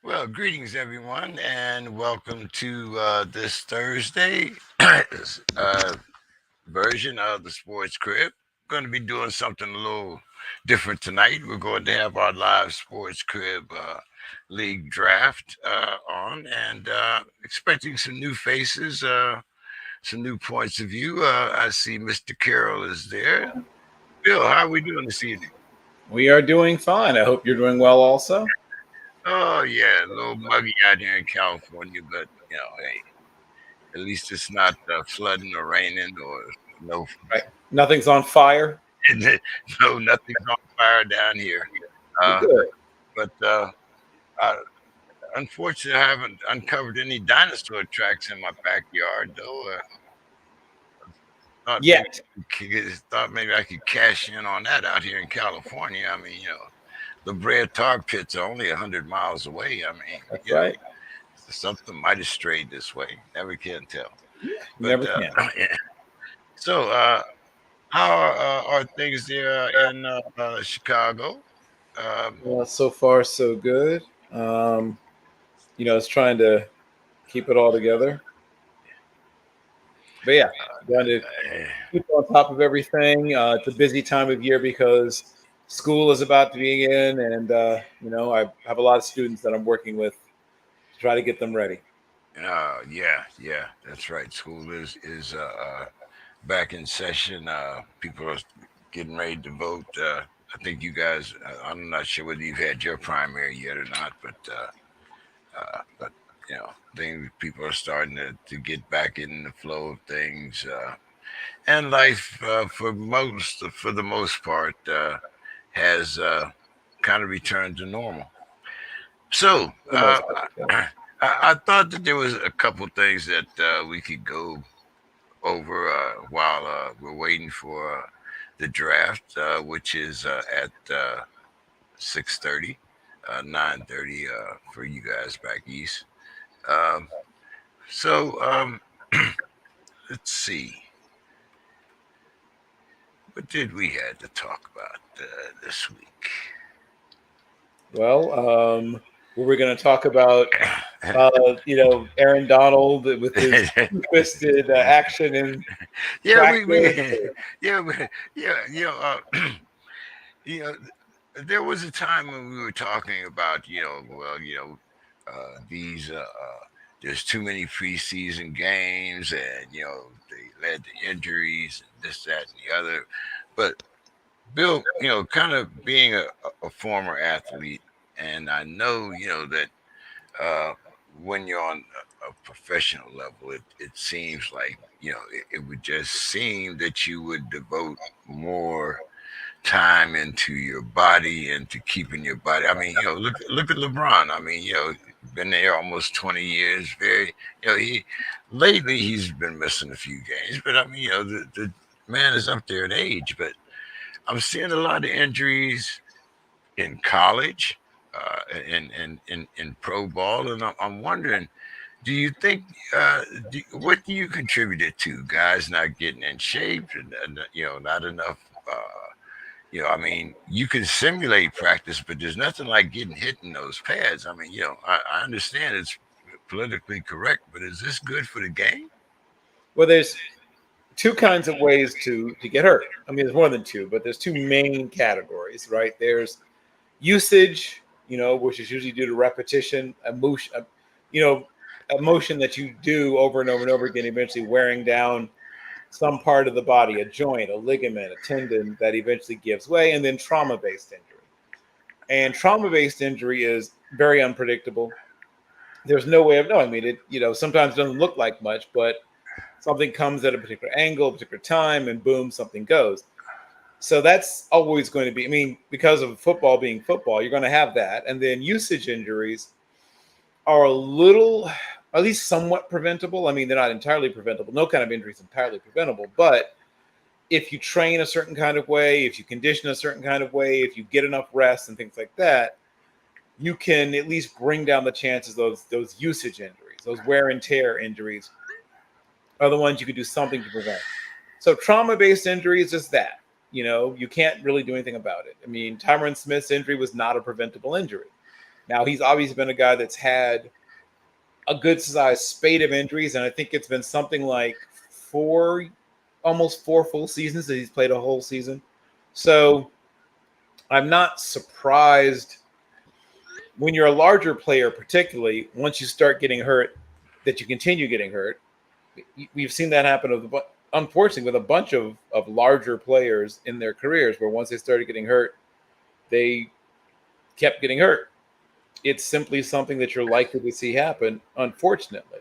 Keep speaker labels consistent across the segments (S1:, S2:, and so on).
S1: Well, greetings everyone, and welcome to this Thursday version of the Sports Crib. Going to be doing something a little different tonight. We're going to have our live Sports Crib League draft on, and expecting some new faces, some new points of view. I see Mr. Carroll is there. Bill, how are we doing this evening?
S2: We are doing fine. I hope you're doing well also.
S1: Oh yeah, a little muggy out here in California, but hey, at least it's not flooding or raining or no,
S2: Right. Nothing's on fire.
S1: no, nothing's on fire down here.
S2: Well,
S1: Uh,
S2: good.
S1: but I, unfortunately, I haven't uncovered any dinosaur tracks in my backyard, though. Thought maybe
S2: Yet.
S1: thought maybe I could cash in on that out here in California. I mean, the Brea tar pits are only 100 miles away. I mean,
S2: That's right.
S1: something might have strayed this way. Never can tell.
S2: You
S1: But
S2: never can.
S1: yeah. So, how are things there in Chicago? Um,
S2: Well, so far so good. Um, it's trying to keep it all together. But yeah, trying to
S1: eh,
S2: keep on top of everything. It's a busy time of year because school is about to begin, and I have a lot of students that I'm working with to try to get them ready.
S1: yeah, yeah, that's right. School is back in session. People are getting ready to vote. I think you guys. I'm not sure whether you've had your primary yet or not, but I think people are starting to get back in the flow of things. And life, for the most part, has kind of returned to normal. So
S2: For the most part. Yeah.
S1: I thought that there was a couple things that we could go over while we're waiting for the draft, which is at 6:30, 9:30 for you guys back east. Um, so let's see, what did we had to talk about this week?
S2: Well, we're going to talk about, Aaron Donald with his twisted action in
S1: Yeah, we
S2: practice.
S1: yeah yeah you know there was a time when we were talking about well these there's too many preseason games, and they led to injuries and this, that, and the other. But Bill, kind of being a former athlete, and I know that uh, when you're on a professional level, it seems like it would just seem that you would devote more time into your body and to keeping your body. I mean, look at LeBron. I mean, been there almost 20 years. Very, he lately he's been missing a few games, but I mean, the man is up there in age. But I'm seeing a lot of injuries in college, in pro ball, and I'm wondering, do you think what do you contribute it to? Guys not getting in shape, and not enough. I mean, you can simulate practice, but there's nothing like getting hit in those pads. I mean, I understand it's politically correct, but is this good for the game?
S2: Well, there's two kinds of ways to get hurt. I mean, there's more than two, but there's two main categories, right? There's usage, which is usually due to repetition, emotion, you know, a motion that you do over and over and over again, eventually wearing down some part of the body, a joint, a ligament, a tendon that eventually gives way, and then trauma-based injury. And trauma-based injury is very unpredictable. There's no way of knowing. I mean, sometimes doesn't look like much, but something comes at a particular angle, a particular time, and boom, something goes. So that's always going to be, I mean, because of football being football, you're going to have that. And then usage injuries are a little, at least somewhat preventable. I mean, they're not entirely preventable. No kind of injury is entirely preventable. But if you train a certain kind of way, if you condition a certain kind of way, if you get enough rest and things like that, you can at least bring down the chances of those usage injuries, those wear and tear injuries are the ones you could do something to prevent. So trauma-based injury is just that. You can't really do anything about it. I mean, Tyron Smith's injury was not a preventable injury. Now he's obviously been a guy that's had a good sized spate of injuries, and I think it's been something like four, almost four full seasons that he's played a whole season. So I'm not surprised when you're a larger player, particularly once you start getting hurt, that you continue getting hurt. We've seen that happen unfortunately with a bunch of larger players in their careers, where once they started getting hurt, they kept getting hurt. It's simply something that you're likely to see happen, unfortunately.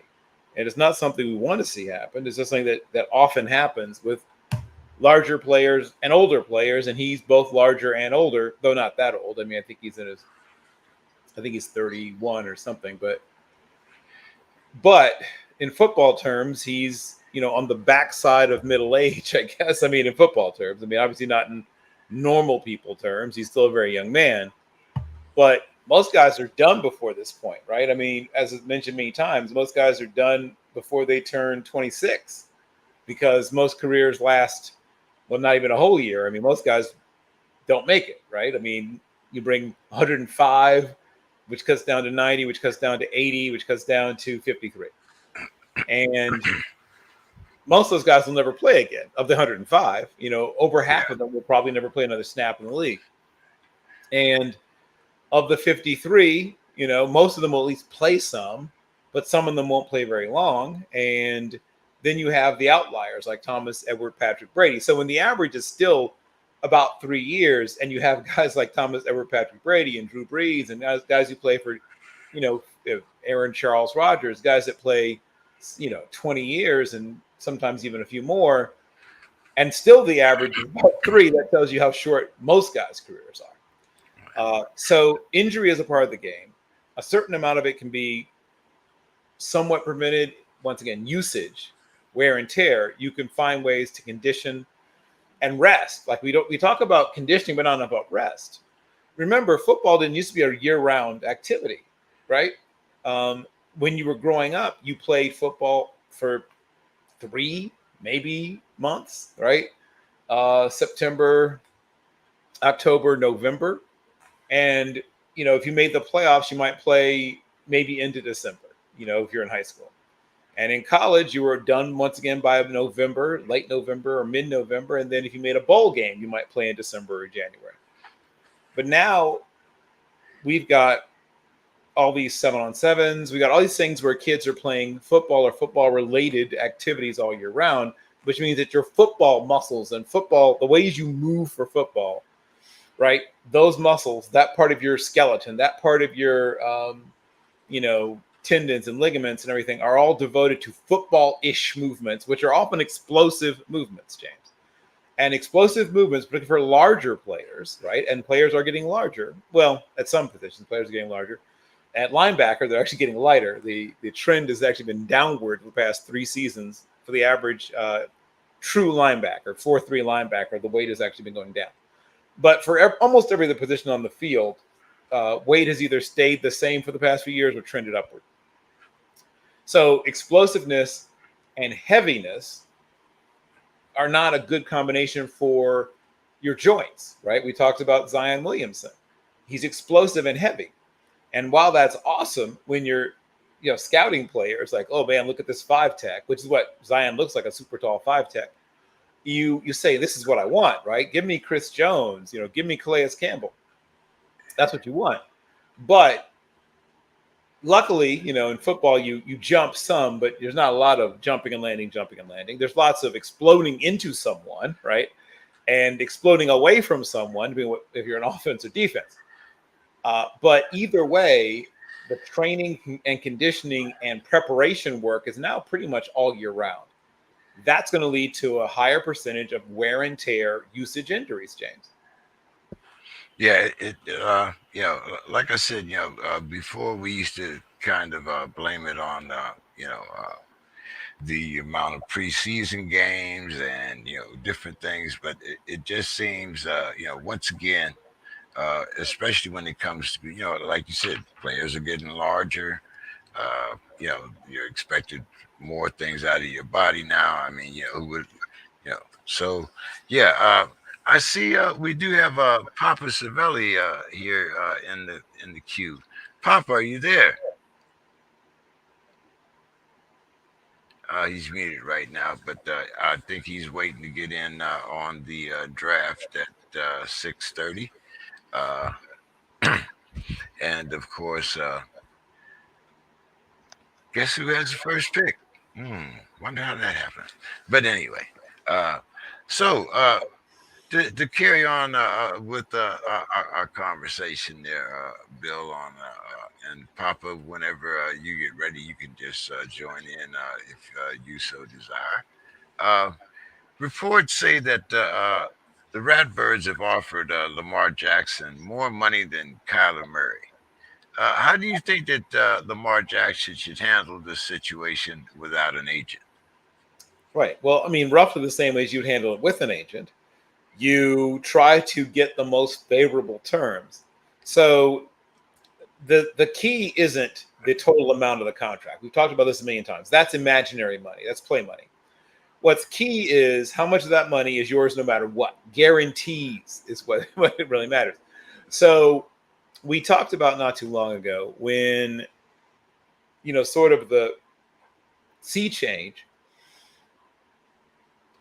S2: And it's not something we want to see happen. It's just something that often happens with larger players and older players, and he's both larger and older, though not that old. I mean, I think he's 31 or something, but in football terms, he's on the backside of middle age, I guess. I mean, in football terms, I mean, obviously not in normal people terms. He's still a very young man, but most guys are done before this point, right? I mean, as I mentioned many times, most guys are done before they turn 26 because most careers last, well, not even a whole year. I mean, most guys don't make it, right? I mean, you bring 105, which cuts down to 90, which cuts down to 80, which cuts down to 53. And most of those guys will never play again. Of the 105, over half
S1: Yeah.
S2: of them will probably never play another snap in the league. And of the 53, most of them will at least play some, but some of them won't play very long. And then you have the outliers like Thomas, Edward, Patrick, Brady. So when the average is still about 3 years, and you have guys like Thomas, Edward, Patrick, Brady, and Drew Brees, and guys who play for, Aaron Charles Rodgers, guys that play, 20 years and sometimes even a few more, and still the average is about three. That tells you how short most guys' careers are. So injury is a part of the game. A certain amount of it can be somewhat prevented. Once again, usage, wear and tear. You can find ways to condition and rest. Like we talk about conditioning, but not about rest. Remember, football didn't used to be a year-round activity, right? When you were growing up, you played football for 3, maybe months, right? September, October, November. And, if you made the playoffs, you might play maybe into December, if you're in high school. And in college, you were done once again by November, late November or mid November. And then if you made a bowl game, you might play in December or January. But now we've got all these 7-on-7s. We got all these things where kids are playing football or football related activities all year round, which means that your football muscles and football, the ways you move for football, right? Those muscles, that part of your skeleton, that part of your, tendons and ligaments and everything are all devoted to football-ish movements, which are often explosive movements, James. And explosive movements, particularly for larger players, right? And players are getting larger. Well, at some positions, players are getting larger. At linebacker, they're actually getting lighter. The trend has actually been downward for the past 3 seasons for the average true linebacker, 4-3 linebacker. The weight has actually been going down. But for almost every other position on the field, weight has either stayed the same for the past few years or trended upward. So explosiveness and heaviness are not a good combination for your joints, right? We talked about Zion Williamson. He's explosive and heavy. And while that's awesome when you're, scouting players, like, oh man, look at this 5-tech, which is what Zion looks like, a super tall 5-tech. You say, this is what I want, right? Give me Chris Jones, give me Calais Campbell. That's what you want. But luckily, in football, you jump some, but there's not a lot of jumping and landing. There's lots of exploding into someone, right? And exploding away from someone, if you're an offense or defense. But either way, the training and conditioning and preparation work is now pretty much all year round. That's going to lead to a higher percentage of wear and tear usage injuries, James.
S1: Yeah, like I said, before we used to kind of blame it on, the amount of preseason games and different things, but it just seems, once again, especially when it comes to like you said, players are getting larger. You're expected more things out of your body now. I mean, who would, so yeah. I see. We do have Papa Savelli here in the queue. Papa, are you there? He's muted right now, but I think he's waiting to get in on the draft at 6:30. Uh, and of course, guess who has the first pick? Wonder how that happened. But anyway, uh, so to carry on with our conversation there, Bill, on and Papa, whenever you get ready, you can just join in if you so desire. Uh, Reports say that the Ratbirds have offered Lamar Jackson more money than Kyler Murray. How do you think that Lamar Jackson should handle this situation without an agent?
S2: Right. Well, I mean, roughly the same way as you'd handle it with an agent. You try to get the most favorable terms. So the key isn't the total amount of the contract. We've talked about this a million times. That's imaginary money. That's play money. What's key is how much of that money is yours no matter what. Guarantees is what it really matters. So we talked about not too long ago when, sort of the sea change,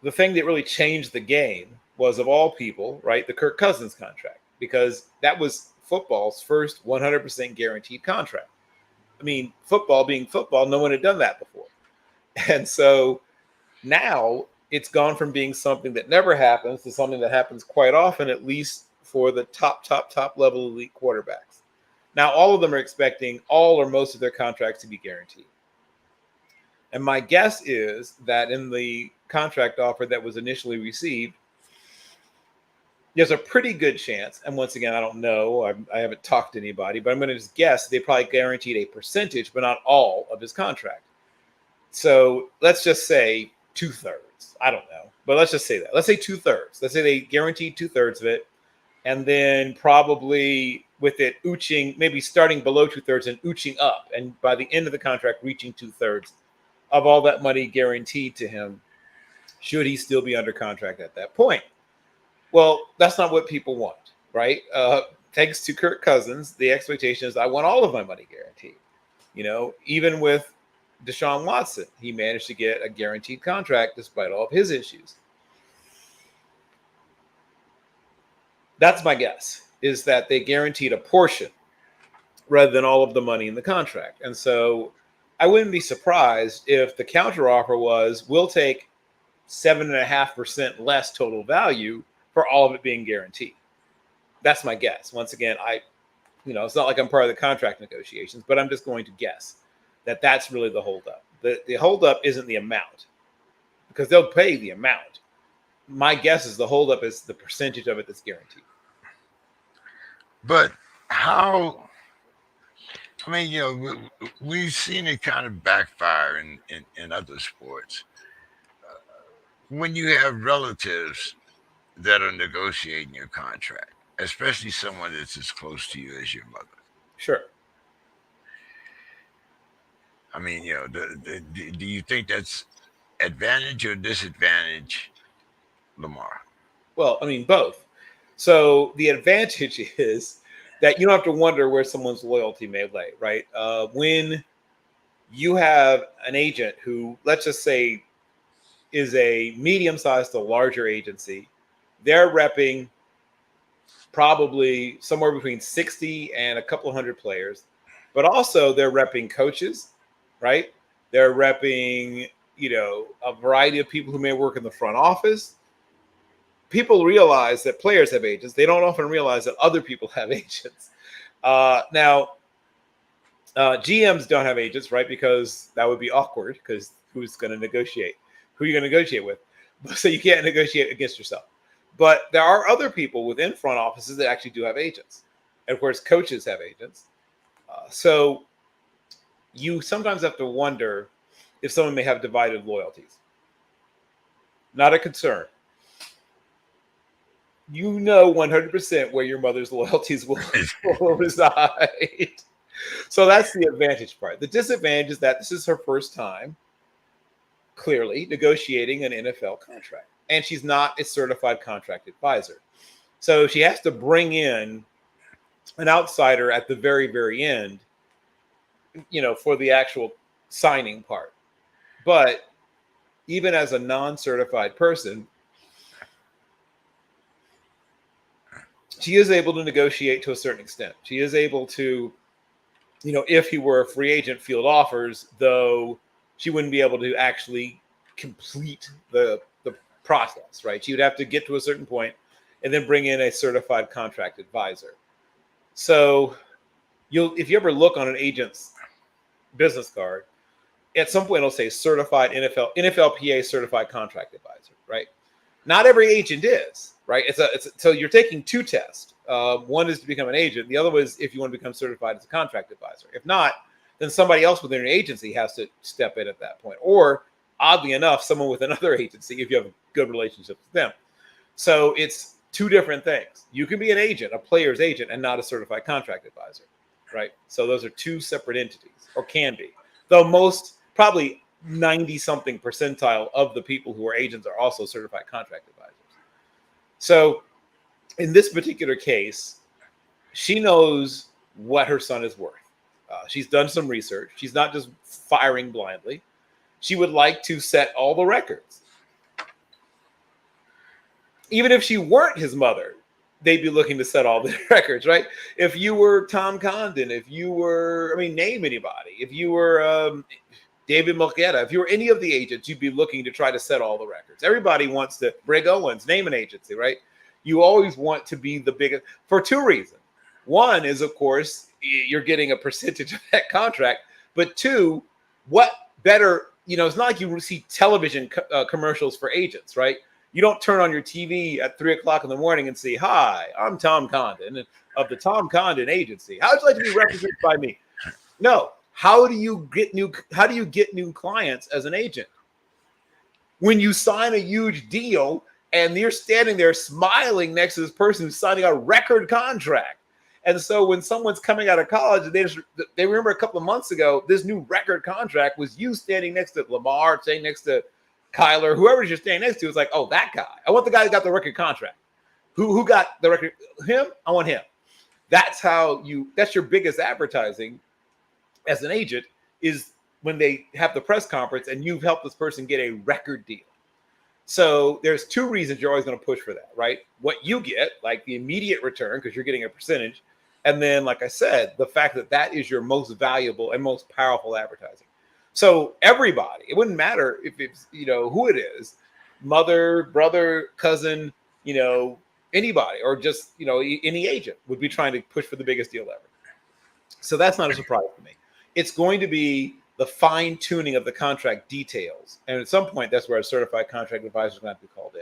S2: the thing that really changed the game was, of all people, right, the Kirk Cousins contract, because that was football's first 100% guaranteed contract. I mean, football being football, no one had done that before. And so now it's gone from being something that never happens to something that happens quite often, at least for the top level elite quarterbacks. Now, all of them are expecting all or most of their contracts to be guaranteed. And my guess is that in the contract offer that was initially received, there's a pretty good chance, and once again, I don't know, I haven't talked to anybody, but I'm going to just guess they probably guaranteed a percentage, but not all of his contract. So let's just say 2/3. I don't know, but let's just say that. Let's say 2/3. Let's say they guaranteed 2/3 of it, and then probably with it ooching, maybe starting below 2/3 and ooching up, and by the end of the contract, reaching 2/3 of all that money guaranteed to him, should he still be under contract at that point. Well, that's not what people want, right? Thanks to Kirk Cousins, the expectation is I want all of my money guaranteed. Even with Deshaun Watson, he managed to get a guaranteed contract despite all of his issues. That's my guess, is that they guaranteed a portion rather than all of the money in the contract. And so I wouldn't be surprised if the counteroffer was, we'll take 7.5% less total value for all of it being guaranteed. That's my guess. Once again, it's not like I'm part of the contract negotiations, but I'm just going to guess that that's really the holdup. The holdup isn't the amount, because they'll pay the amount. My guess is the holdup is the percentage of it that's guaranteed.
S1: But how? I mean, we've seen it kind of backfire in other sports. When you have relatives that are negotiating your contract, especially someone that's as close to you as your mother.
S2: Sure.
S1: I mean, do you think that's advantage or disadvantage Lamar?
S2: Well, I mean, both. So the advantage is that you don't have to wonder where someone's loyalty may lay, right? When you have an agent who, let's just say, is a medium-sized to larger agency, they're repping probably somewhere between 60 and a couple of hundred players, but also they're repping coaches, right? They're repping, a variety of people who may work in the front office. People realize that players have agents. They don't often realize that other people have agents. Now, GMs don't have agents, right? Because that would be awkward, because who's going to negotiate? Who are you going to negotiate with? So you can't negotiate against yourself. But there are other people within front offices that actually do have agents. And of course, coaches have agents. So you sometimes have to wonder if someone may have divided loyalties. Not a concern. 100% where your mother's loyalties will reside. So that's the advantage part. The disadvantage is that this is her first time, clearly, negotiating an NFL contract. and she's not a certified contract advisor. So she has to bring in an outsider at the very, very end, for the actual signing part. But even as a non-certified person, she is able to negotiate to a certain extent. She is able to, if he were a free agent, field offers, though she wouldn't be able to actually complete the process, right? She would have to get to a certain point and then bring in a certified contract advisor. So if you ever look on an agent's business card, at some point it'll say certified NFLPA certified contract advisor, right? Not every agent is, right? So you're taking two tests. One is to become an agent. The other was if you want to become certified as a contract advisor. If not, then somebody else within an agency has to step in at that point. Or oddly enough, someone with another agency if you have a good relationship with them. So it's two different things. You can be an agent, a player's agent, and not a certified contract advisor, right? So those are two separate entities, or can be. Though probably 90-something percentile of the people who are agents are also certified contract advisors. So in this particular case, she knows what her son is worth. She's done some research. She's not just firing blindly. She would like to set all the records. Even if she weren't his mother, they'd be looking to set all the records, right? If you were Tom Condon, if you were, name anybody. If you were David Mulcahy, if you were any of the agents, you'd be looking to try to set all the records. Everybody wants to, Brig Owens, name an agency, right? You always want to be the biggest for two reasons. One is, of course, you're getting a percentage of that contract. But two, what better, it's not like you see television commercials for agents, right? You don't turn on your TV at 3:00 in the morning and say, "Hi, I'm Tom Condon of the Tom Condon Agency. How would you like to be represented by me?" No. How do you get new clients as an agent? When you sign a huge deal and you're standing there smiling next to this person who's signing a record contract. And so when someone's coming out of college, they remember a couple of months ago, this new record contract was you standing next to Lamar, standing next to Kyler, whoever you're standing next to. Is like, oh, that guy. I want the guy who got the record contract. Who got the record? Him? I want him. That's your biggest advertising as an agent, is when they have the press conference and you've helped this person get a record deal. So there's two reasons you're always going to push for that, right? What you get, like the immediate return, because you're getting a percentage. And then, like I said, the fact that is your most valuable and most powerful advertising. So everybody, it wouldn't matter if it's, who it is, mother, brother, cousin, anybody, or just, any agent would be trying to push for the biggest deal ever. So that's not a surprise to me. It's going to be the fine tuning of the contract details. And at some point, that's where a certified contract advisor is going to have to be called in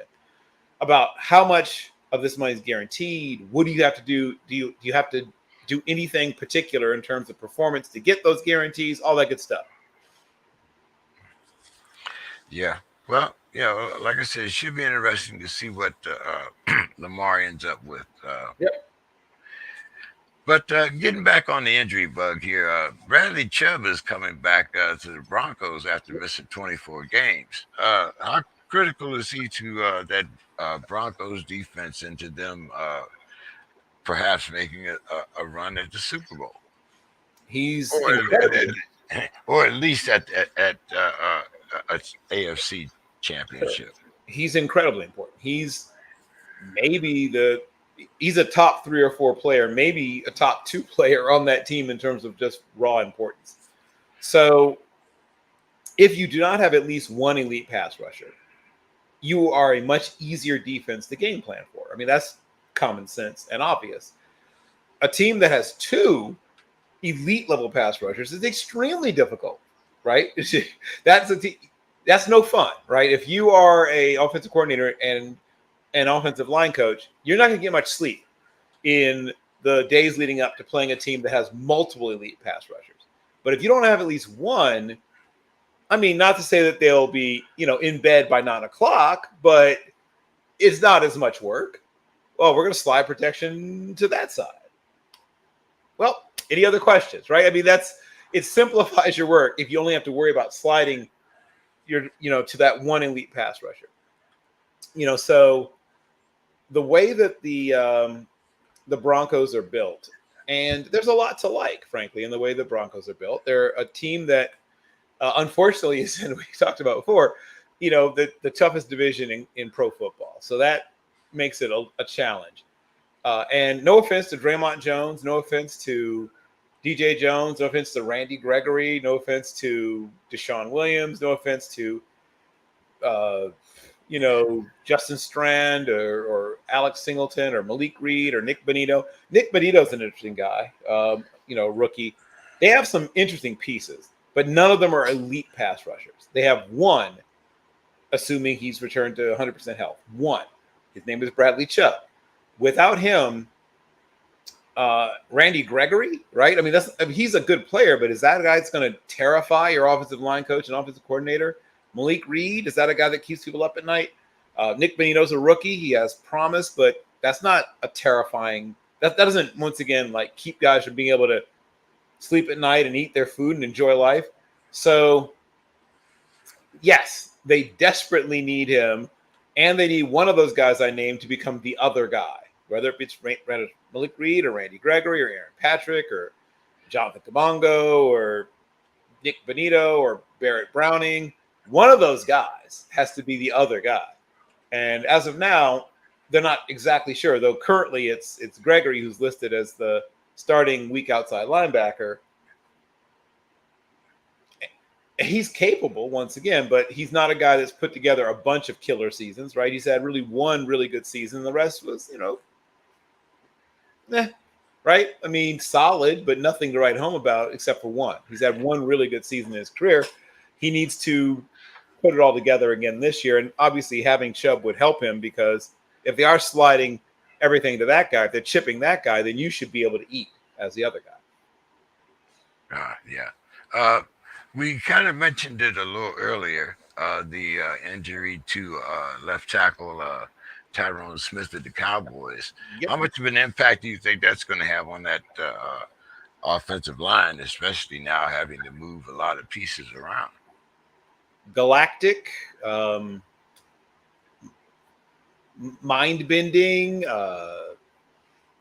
S2: about how much of this money is guaranteed. What do you have to do? Do you have to do anything particular in terms of performance to get those guarantees? All that good stuff.
S1: Yeah. Well, like I said, it should be interesting to see what Lamar ends up with.
S2: Yep.
S1: But getting back on the injury bug here, Bradley Chubb is coming back to the Broncos after missing 24 games. How critical is he to that Broncos defense and to them perhaps making a run at the Super Bowl?
S2: He's
S1: or at least at AFC championship.
S2: He's incredibly important. He's a top 3 or 4 player, maybe a top 2 player on that team in terms of just raw importance. So if you do not have at least one elite pass rusher, you are a much easier defense to game plan for. That's common sense and obvious. A team that has 2 elite level pass rushers is extremely difficult, right? That's no fun, right? If you are a offensive coordinator and an offensive line coach, you're not going to get much sleep in the days leading up to playing a team that has multiple elite pass rushers. But if you don't have at least one, not to say that they'll be, in bed by 9:00, but it's not as much work. Well, we're going to slide protection to that side. Well, any other questions, right? It simplifies your work if you only have to worry about sliding to that one elite pass rusher. So the way that the Broncos are built, and there's a lot to like, frankly, in the way the Broncos are built. They're a team that, unfortunately, is, and we talked about before, the toughest division in pro football. So that makes it a challenge. And no offense to Draymond Jones, no offense to DJ Jones, no offense to Randy Gregory, no offense to Deshaun Williams, no offense to uh, Justin Strand or Alex Singleton or Malik Reed or Nick Bonito. Nick Bonito's an interesting guy, rookie. They have some interesting pieces, but none of them are elite pass rushers. They have one, assuming he's returned to 100% health. One. His name is Bradley Chubb. Without him, Randy Gregory, right? I mean, he's a good player, but is that a guy that's going to terrify your offensive line coach and offensive coordinator? Malik Reed, is that a guy that keeps people up at night? Nick Bonito's a rookie. He has promise, but that's not a terrifying. That doesn't, once again, like keep guys from being able to sleep at night and eat their food and enjoy life. So, yes, they desperately need him, and they need one of those guys I named to become the other guy, whether it's Malik Reed or Randy Gregory or Aaron Patrick or Jonathan Kabongo or Nick Bonito or Barrett Browning. One of those guys has to be the other guy. And as of now, they're not exactly sure, though currently it's Gregory who's listed as the starting weak outside linebacker. He's capable, once again, but he's not a guy that's put together a bunch of killer seasons, right? He's had really one really good season. The rest was, right? I mean, solid, but nothing to write home about except for one. He's had one really good season in his career. He needs to put it all together again this year. And obviously having Chubb would help him, because if they are sliding everything to that guy, if they're chipping that guy, then you should be able to eat as the other guy.
S1: Yeah. We kind of mentioned it a little earlier, the injury to left tackle Tyrone Smith of the Cowboys.
S2: Yep.
S1: How much of an impact do you think that's going to have on that offensive line, especially now having to move a lot of pieces around?
S2: Galactic, mind-bending,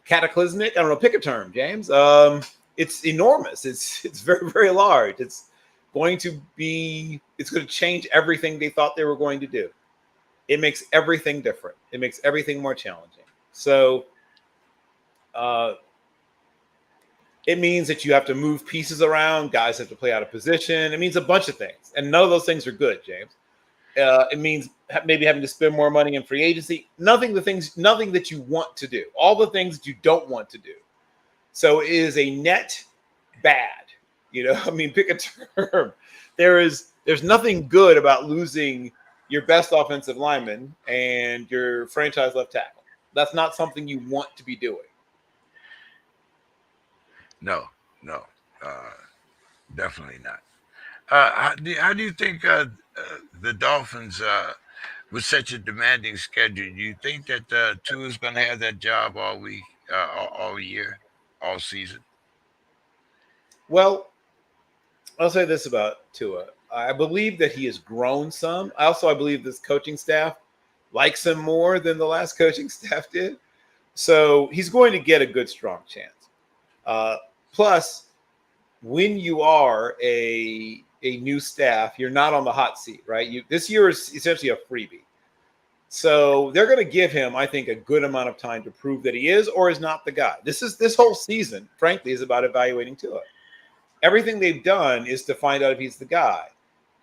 S2: cataclysmic. I don't know. Pick a term, James. It's enormous. It's very, very large. It's going to change everything they thought they were going to do. It makes everything different. It makes everything more challenging. So it means that you have to move pieces around. Guys have to play out of position. It means a bunch of things. And none of those things are good, James. It means maybe having to spend more money in free agency. Nothing that you want to do. All the things that you don't want to do. So it is a net bad. Pick a term. There's nothing good about losing your best offensive lineman and your franchise left tackle. That's not something you want to be doing.
S1: No, definitely not. How do you think the Dolphins, with such a demanding schedule, do you think that Tua is going to have that job all week, all year, all season?
S2: Well, I'll say this about Tua. I believe that he has grown some. I believe this coaching staff likes him more than the last coaching staff did. So he's going to get a good, strong chance. Plus, when you are a new staff, you're not on the hot seat, right? This year is essentially a freebie. So they're going to give him, I think, a good amount of time to prove that he is or is not the guy. This whole season, frankly, is about evaluating Tua. Everything they've done is to find out if he's the guy,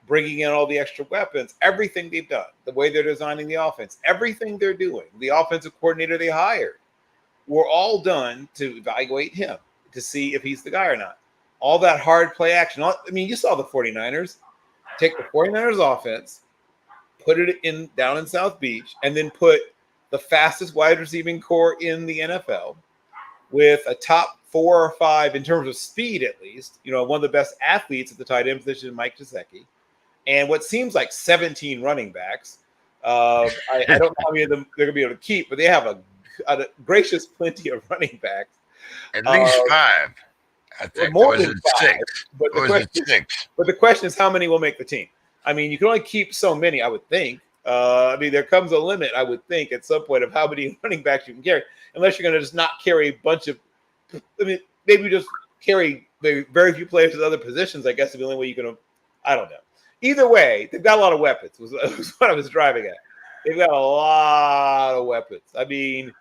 S2: bringing in all the extra weapons, everything they've done, the way they're designing the offense, everything they're doing, the offensive coordinator they hired, were all done to evaluate him, to see if he's the guy or not. All that hard play action. You saw the 49ers. Take the 49ers offense, put it down in South Beach, and then put the fastest wide receiving core in the NFL with a top 4 or 5 in terms of speed, at least. One of the best athletes at the tight end position, Mike Gesicki, and what seems like 17 running backs. I don't know how many of them they're going to be able to keep, but they have a gracious plenty of running backs.
S1: At least 5. I think
S2: more
S1: was
S2: than
S1: it
S2: 5,
S1: 6?
S2: But
S1: Or was it 6?
S2: But the question is, how many will make the team? You can only keep so many, I would think. I mean, there comes a limit, I would think, at some point of how many running backs you can carry, unless you're going to just not carry a bunch of. I mean, maybe just carry very few players at other positions. I guess is the only way you can. I don't know. Either way, they've got a lot of weapons. Was what I was driving at. They've got a lot of weapons. I mean,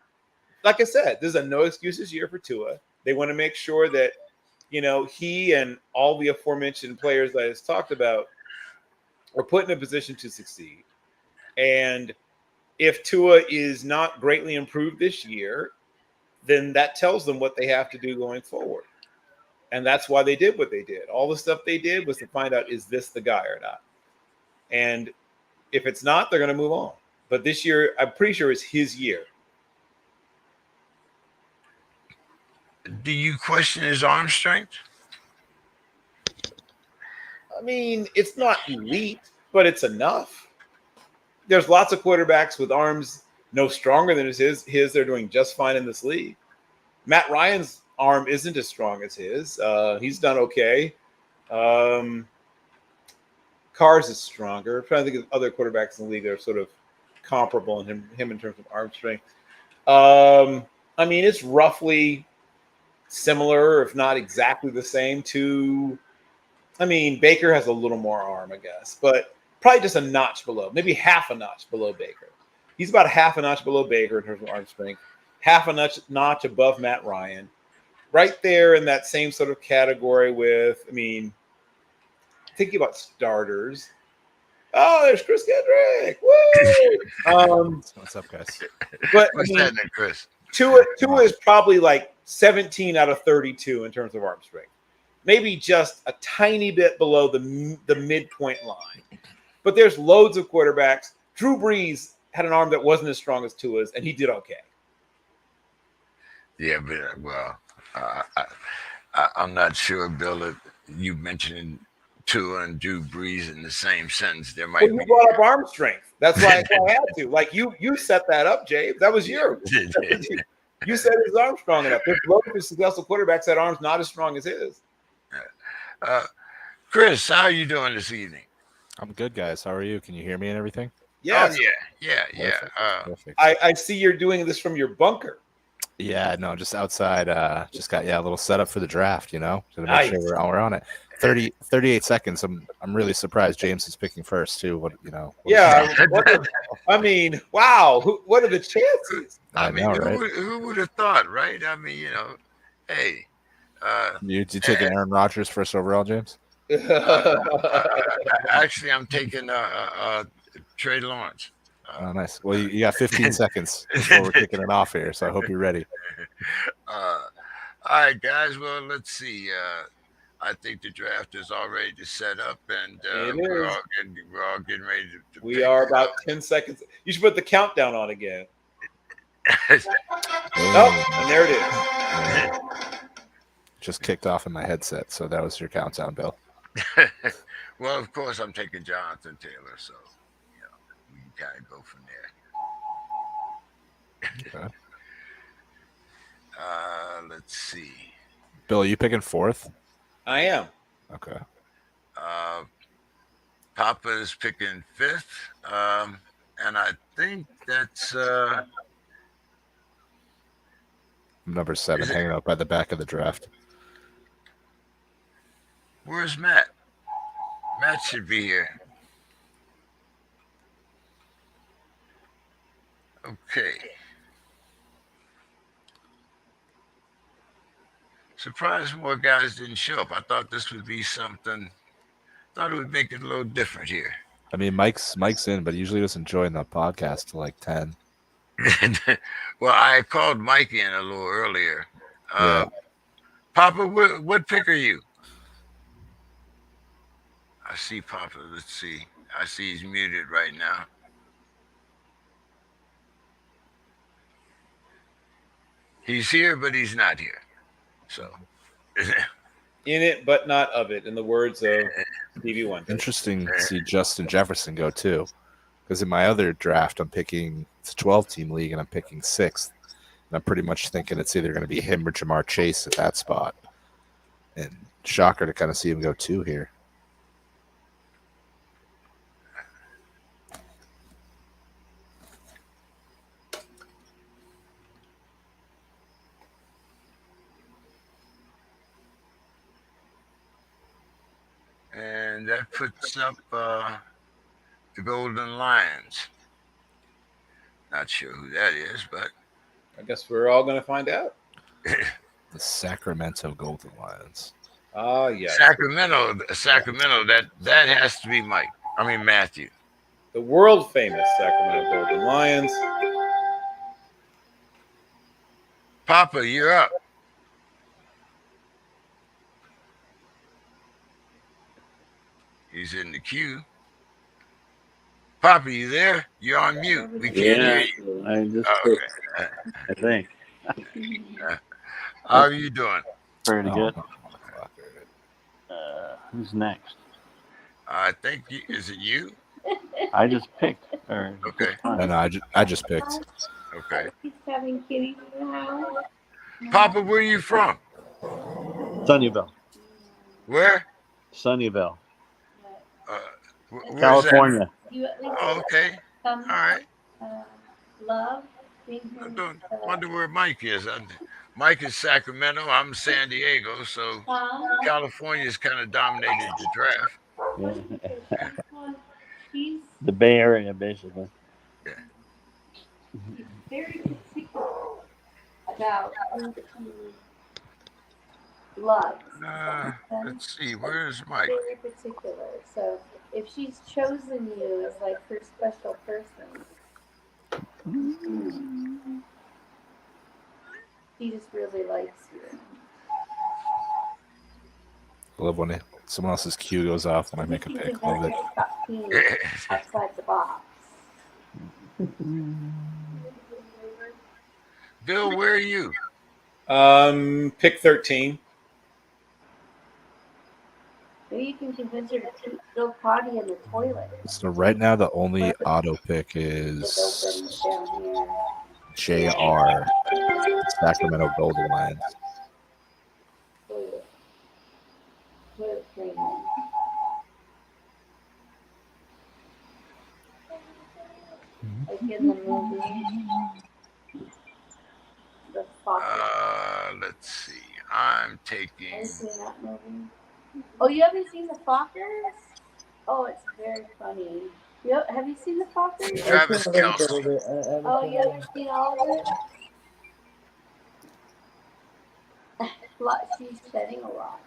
S2: like I said, this is a no excuses year for Tua. They want to make sure that he and all the aforementioned players that I just talked about are put in a position to succeed. And if Tua is not greatly improved this year, then that tells them what they have to do going forward. And that's why they did what they did. All the stuff they did was to find out, is this the guy or not? And if it's not, they're going to move on. But this year, I'm pretty sure it's his year.
S1: Do you question his arm strength?
S2: I mean, it's not elite, but it's enough. There's lots of quarterbacks with arms no stronger than his. They're doing just fine in this league. Matt Ryan's arm isn't as strong as his. He's done okay. Carr's is stronger. I'm trying to think of other quarterbacks in the league that are sort of comparable in him in terms of arm strength. I mean, it's roughly similar, if not exactly the same to, I mean, Baker has a little more arm, I guess, but probably just a notch below, maybe half a notch below Baker. He's about a half a notch below Baker in terms of arm strength, half a notch above Matt Ryan. Right there in that same sort of category with, I mean, thinking about starters. Oh, there's Chris Kendrick. Woo!
S3: What's up, guys?
S2: But
S1: What's happening, Chris?
S2: Tua is probably like 17 out of 32 in terms of arm strength. Maybe just a tiny bit below the midpoint line. But there's loads of quarterbacks. Drew Brees had an arm that wasn't as strong as Tua's, and he did okay.
S1: Yeah, but well, I'm not sure, Bill, if you mentioned Tua and Drew Brees in the same sentence. There might
S2: Well,
S1: be.
S2: you brought up arm strength. That's why I had to. Like you set that up, James. That was yours. You said his arm strong enough. There's loads of successful quarterbacks that arms not as strong as his.
S1: Chris, how are you doing this evening?
S3: I'm good, guys. How are you? Can you hear me and everything?
S2: Yes.
S1: Oh, yeah.
S3: Perfect.
S2: I see you're doing this from your bunker.
S3: Yeah, no, just outside. Just got a little setup for the draft. To make
S2: Nice.
S3: sure we're on it. 38 seconds. I'm really surprised James is picking first too.
S2: Yeah. I mean, wow. What are the chances?
S1: I mean,
S3: know, right?
S1: who would have thought, right? I mean, hey.
S3: You taking Aaron Rodgers first overall, James?
S1: Actually, I'm taking Trey Lawrence.
S3: Oh, nice. Well, you got 15 seconds before we're kicking it off here, so I hope you're ready.
S1: All right, guys. Well, let's see. I think the draft is all ready to set up, and we're all getting ready to
S2: We
S1: pick.
S2: are about 10 seconds. You should put the countdown on again. Oh, and there it is.
S3: Just kicked off in my headset, so that was your countdown, Bill.
S1: Well, of course, I'm taking Jonathan Taylor, so we can kind of go from there.
S3: Okay.
S1: Let's see.
S3: Bill, are you picking fourth?
S2: I am.
S3: Okay.
S1: Papa is picking fifth, and I think that's
S3: Number 7, hanging out by the back of the draft.
S1: where's Matt? Matt should be here. Okay. Surprised more guys didn't show up. I thought this would be something. Thought it would make it a little different here.
S3: I mean, Mike's in, but he usually doesn't join the podcast till like 10.
S1: Well, I called Mike in a little earlier.
S3: Yeah.
S1: Papa, what pick are you? I see Papa. Let's see. I see he's muted right now. He's here, but he's not here. So.
S2: In it, but not of it, in the words of Stevie Wonder.
S3: Interesting to see Justin Jefferson go too, because in my other draft, it's a 12-team league, and I'm picking 6th. And I'm pretty much thinking it's either going to be him or Jamar Chase at that spot. And shocker to kind of see him go 2 here.
S1: and that puts up the Golden Lions. Not sure who that is, but
S2: I guess we're all going to find out.
S3: The Sacramento Golden Lions.
S2: Ah, yes.
S1: Sacramento. That has to be Mike. I mean Matthew.
S2: The world famous Sacramento Golden Lions.
S1: Papa, you're up. He's in the queue. Papa, you there? You're on mute. We can't hear you.
S4: I just
S1: Oh,
S4: picked,
S1: okay.
S4: I think.
S1: How are you doing?
S4: Pretty good.
S3: Oh,
S4: Who's next?
S1: I think is it you?
S4: I just picked. Or
S1: Okay.
S3: no, I just picked.
S1: Okay.
S5: He's having kitties in the house.
S1: Papa, where are you from?
S4: Sunnyvale.
S1: Where?
S4: Sunnyvale.
S1: Where's
S4: California.
S5: You at least
S1: That? Oh, okay.
S5: some
S1: All right.
S5: love being
S1: I
S5: here.
S1: don't wonder where Mike is. Mike is Sacramento. I'm San Diego, so California's kind of dominated the draft.
S4: Yeah.
S5: She's
S4: The Bay Area, basically.
S5: very particular about who she loves.
S1: Let's see. Where's Mike?
S5: Very particular. So if she's chosen you as like her special person, she just really likes you.
S3: I love when someone else's cue goes off when I make a pick. Love it.
S5: Stop being outside the box.
S1: Bill, where are you?
S2: Pick 13.
S5: Maybe you can convince her to go potty in the toilet.
S3: So right now the only auto pick is
S5: It's open down here.
S3: JR, Sacramento Golden Lions.
S5: Toilet training. Like in the movie. The Fokker.
S1: Let's see. I'm
S5: Have
S1: taking.
S5: you seen that movie? Oh, you haven't seen the Fokkers? Oh, it's very funny. Have you seen the Fokkers?
S1: Travis Kelce.
S5: Oh, you haven't seen all of it? She's shedding a lot.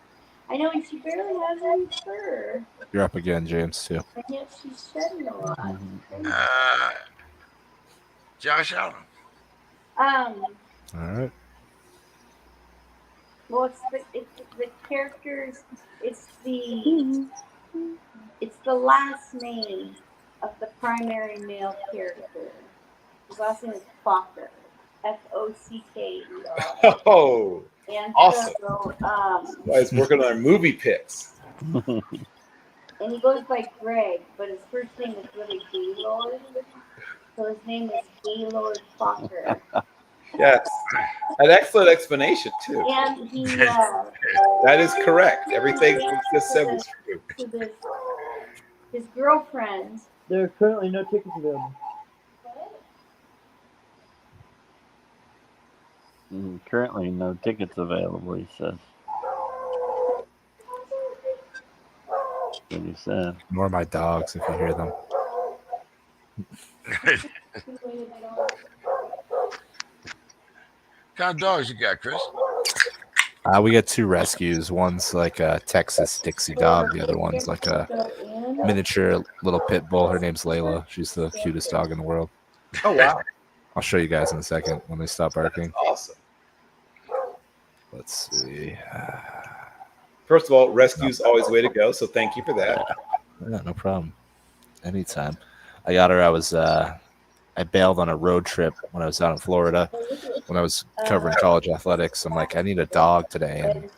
S5: I know, and she barely has any fur.
S3: You're up again, James, too.
S5: And yet she's shedding a lot.
S1: Josh Allen.
S3: All right.
S5: Well, it's the characters. It's the last name of the primary male character. His last name is Fokker. Focker.
S2: Oh,
S5: And
S2: awesome.
S5: so,
S2: guys working on our movie picks.
S5: and he goes by Greg, but his first name is really Gaylord. So his name is Gaylord Fokker.
S2: Yes. An excellent explanation, too.
S5: And he
S2: That is correct. Everything we just said was true.
S5: to his girlfriend.
S4: There are currently no tickets available. Currently no tickets available, he says. That's what he said.
S3: Ignore my dogs if you hear them.
S1: What kind of dogs you got, Chris?
S3: We got two rescues. One's like a Texas Dixie dog. The other one's like a miniature little pit bull. Her name's Layla. She's the cutest dog in the world.
S2: Oh, wow.
S3: I'll show you guys in a second when they stop barking.
S2: Awesome.
S3: Let's see.
S2: First of all, rescue's always the way to go, so thank you for that.
S3: Yeah, no problem. Anytime. I got her. I bailed on a road trip when I was out in Florida when I was covering college athletics. I'm like, I need a dog today. And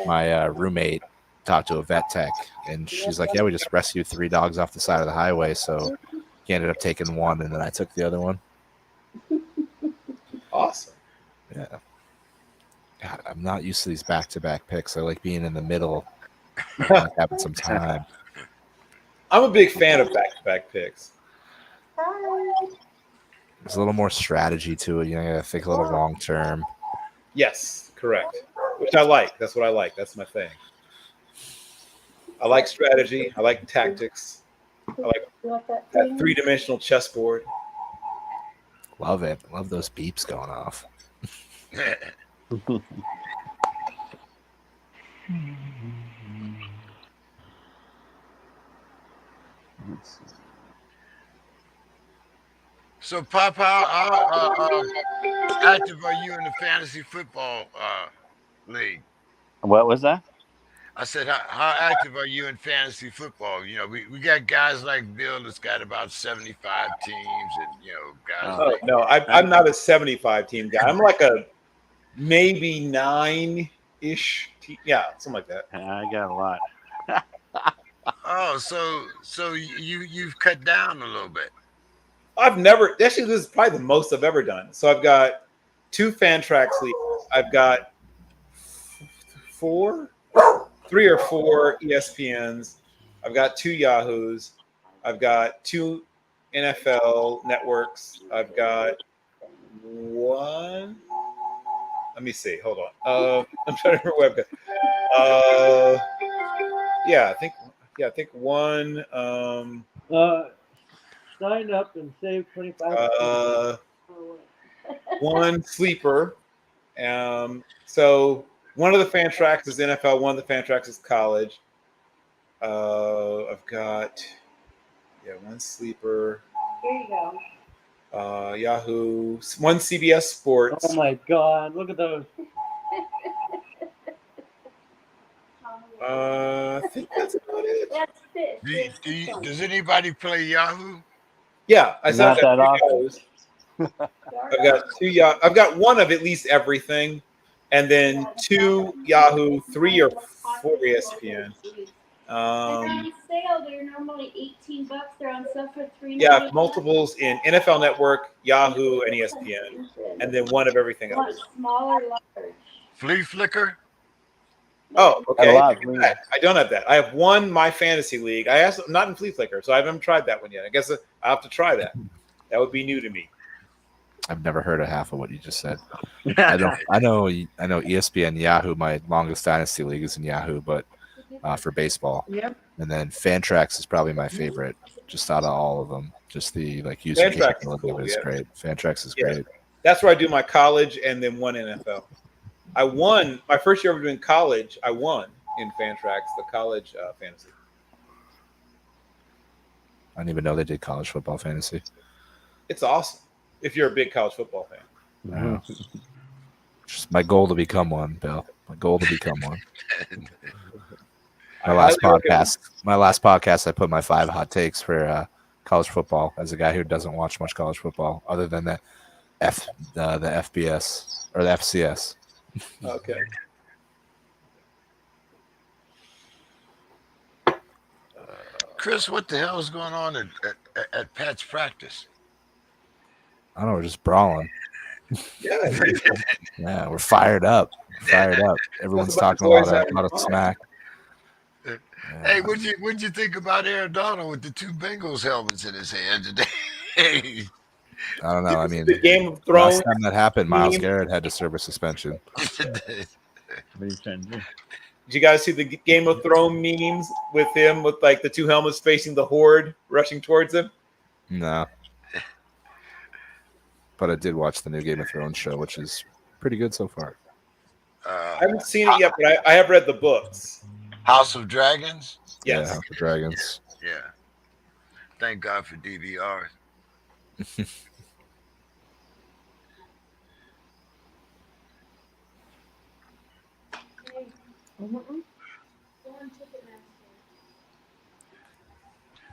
S3: my roommate talked to a vet tech, and she's like, yeah, we just rescued 3 dogs off the side of the highway. So he ended up taking one, and then I took the other one.
S2: Awesome.
S3: Yeah. God, I'm not used to these back-to-back picks. I like being in the middle, like having some time.
S2: I'm a big fan of back-to-back picks.
S3: There's a little more strategy to it. You know, you gotta think a little long term.
S2: Yes, correct. Which I like. That's what I like. That's my thing. I like strategy. I like tactics. I like
S5: You want that
S2: that
S5: thing?
S2: 3-dimensional chessboard.
S3: Love it. Love those beeps going off.
S4: Let's see.
S1: So, Pop, how active are you in the fantasy football league?
S4: What was that?
S1: I said, how active are you in fantasy football? You know, we got guys like Bill that's got about 75 teams, and guys
S4: Oh.
S2: Oh
S1: like
S2: no, I'm not a 75 team guy. I'm like a maybe 9-ish. Yeah, something like that.
S4: I got a lot.
S1: oh, so you've cut down a little bit.
S2: I've never actually. This is probably the most I've ever done. So I've got 2 Fantrax leagues. I've got 3 or 4 ESPNs. I've got 2 Yahoos. I've got 2 NFL networks. I've got 1. Let me see. Hold on. I'm trying to remember what I've got. Yeah, I think 1.
S6: Sign up and save 25%.
S2: 1 sleeper. So one of the fan tracks is NFL, one of the fan tracks is college. I've got 1 sleeper.
S5: Here you go.
S2: Yahoo, 1 CBS Sports.
S6: Oh my God! Look at those.
S2: I think that's about it.
S5: That's fish.
S1: Does anybody play Yahoo?
S2: Yeah, I said
S4: Not that often.
S2: Yahoos. I've got 2 I've got 1 of at least everything, and then 2 Yahoo, 3 or 4 ESPN.
S5: They're on sale. They're normally $18. They're on sale for $3.99.
S2: Yeah, multiples in NFL Network, Yahoo, and ESPN, and then 1 of everything
S5: Want
S2: else.
S5: small or large?
S1: Flea Flicker?
S2: Oh, okay.
S4: A lot, really.
S2: I don't have that. I have 1 My Fantasy League. I asked, not in Flea Flicker, so I haven't tried that one yet. I guess I'll have to try that. That would be new to me.
S3: I've never heard of half of what you just said. I know ESPN, Yahoo. My longest dynasty league is in Yahoo, but for baseball.
S6: Yep.
S3: And then Fantrax is probably my favorite, just out of all of them. Just the user
S2: Fantrax is
S3: capability
S2: cool,
S3: of it is
S2: yeah.
S3: great. Fantrax is
S2: Yeah.
S3: great.
S2: That's where I do my college and then 1 NFL. I won my first year of doing college. I won in Fantrax, the college fantasy.
S3: I didn't even know they did college football fantasy.
S2: It's awesome if you're a big college football fan.
S3: Yeah. Just my goal to become one, Bill. My goal to become one. My last podcast, I put my 5 hot takes for college football as a guy who doesn't watch much college football, other than the FBS or the FCS.
S2: Okay.
S1: Chris, what the hell is going on at Pat's practice?
S3: I don't know. We're just brawling.
S2: Yeah.
S3: Yeah, we're fired up. Everyone's talking a lot of smack. Yeah.
S1: Hey, what'd you think about Aaron Donald with the 2 Bengals helmets in his hand today?
S3: I don't know. I mean,
S2: the Game of Thrones.
S3: last time that happened, Myles Garrett had to serve a suspension.
S4: What are you trying to do?
S2: Did you guys see the Game of Thrones memes with him with like the 2 helmets facing the horde rushing towards him?
S3: No. But I did watch the new Game of Thrones show, which is pretty good so far.
S2: I haven't seen it yet, but I have read the books.
S1: House of Dragons?
S3: Yeah,
S2: Yes.
S3: House of Dragons.
S1: Yeah. Thank God for DVR.
S5: Mm-hmm.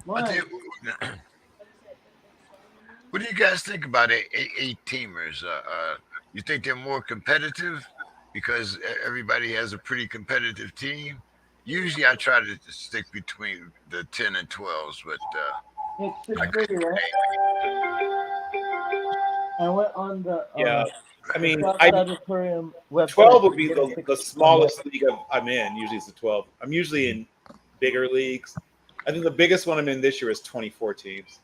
S1: What do you guys think about 8-teamers? You think they're more competitive because everybody has a pretty competitive team? Usually, I try to stick between the 10 and 12s, but
S6: It's 6:30, right? I went on the
S2: Yeah. I mean,
S6: South
S2: I
S6: Auditorium website.
S2: 12 would be
S6: to get a
S2: the
S6: ticket.
S2: smallest league I'm in. Usually it's the 12. I'm usually in bigger leagues. I think the biggest one I'm in this year is 24 teams.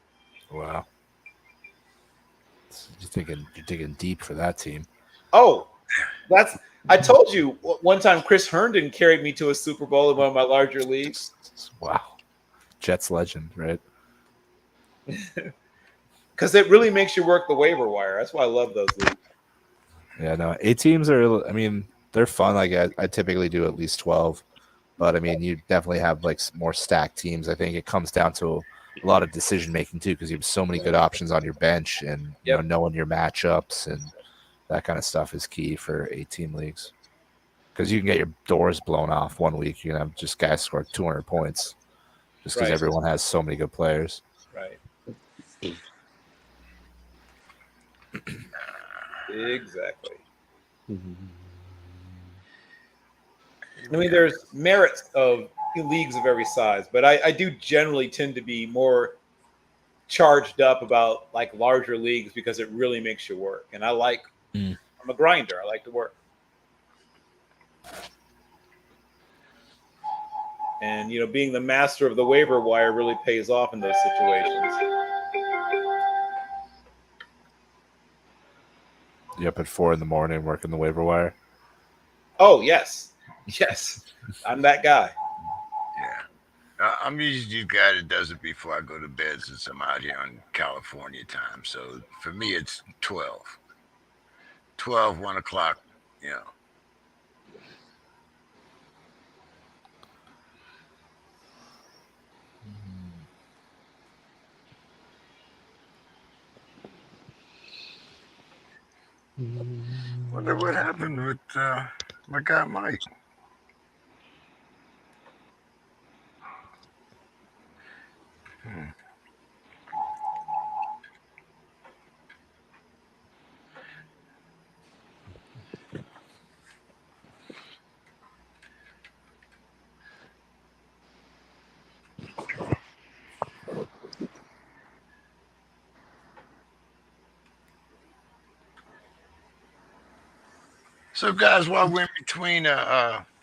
S3: Wow. You're digging deep for that team.
S2: Oh, I told you one time Chris Herndon carried me to a Super Bowl in one of my larger leagues.
S3: Wow. Jets legend, right?
S2: Because it really makes you work the waiver wire. That's why I love those leagues.
S3: Yeah, no. 8 teams are, I mean, they're fun. Like I typically do at least 12. But I mean, you definitely have like more stacked teams. I think it comes down to a lot of decision making too, because you have so many good options on your bench, and
S2: Yep.
S3: knowing your matchups and that kind of stuff is key for 8-team leagues. Because you can get your doors blown off one week. You can have just guys score 200 points just because
S2: Right.
S3: everyone has so many good players.
S2: Right. Exactly. I mean, there's merits of leagues of every size, but I do generally tend to be more charged up about like larger leagues because it really makes you work. And I like, I'm a grinder. I like to work. And, being the master of the waiver wire really pays off in those situations.
S3: You up at 4 a.m. working the waiver wire?
S2: Oh, yes. Yes. I'm that guy.
S1: Yeah. I'm usually the guy that does it before I go to bed since I'm out here on California time. So for me, it's 12. 12, 1 o'clock, you know. Wonder what happened with my guy Mike. So, guys, while we're in between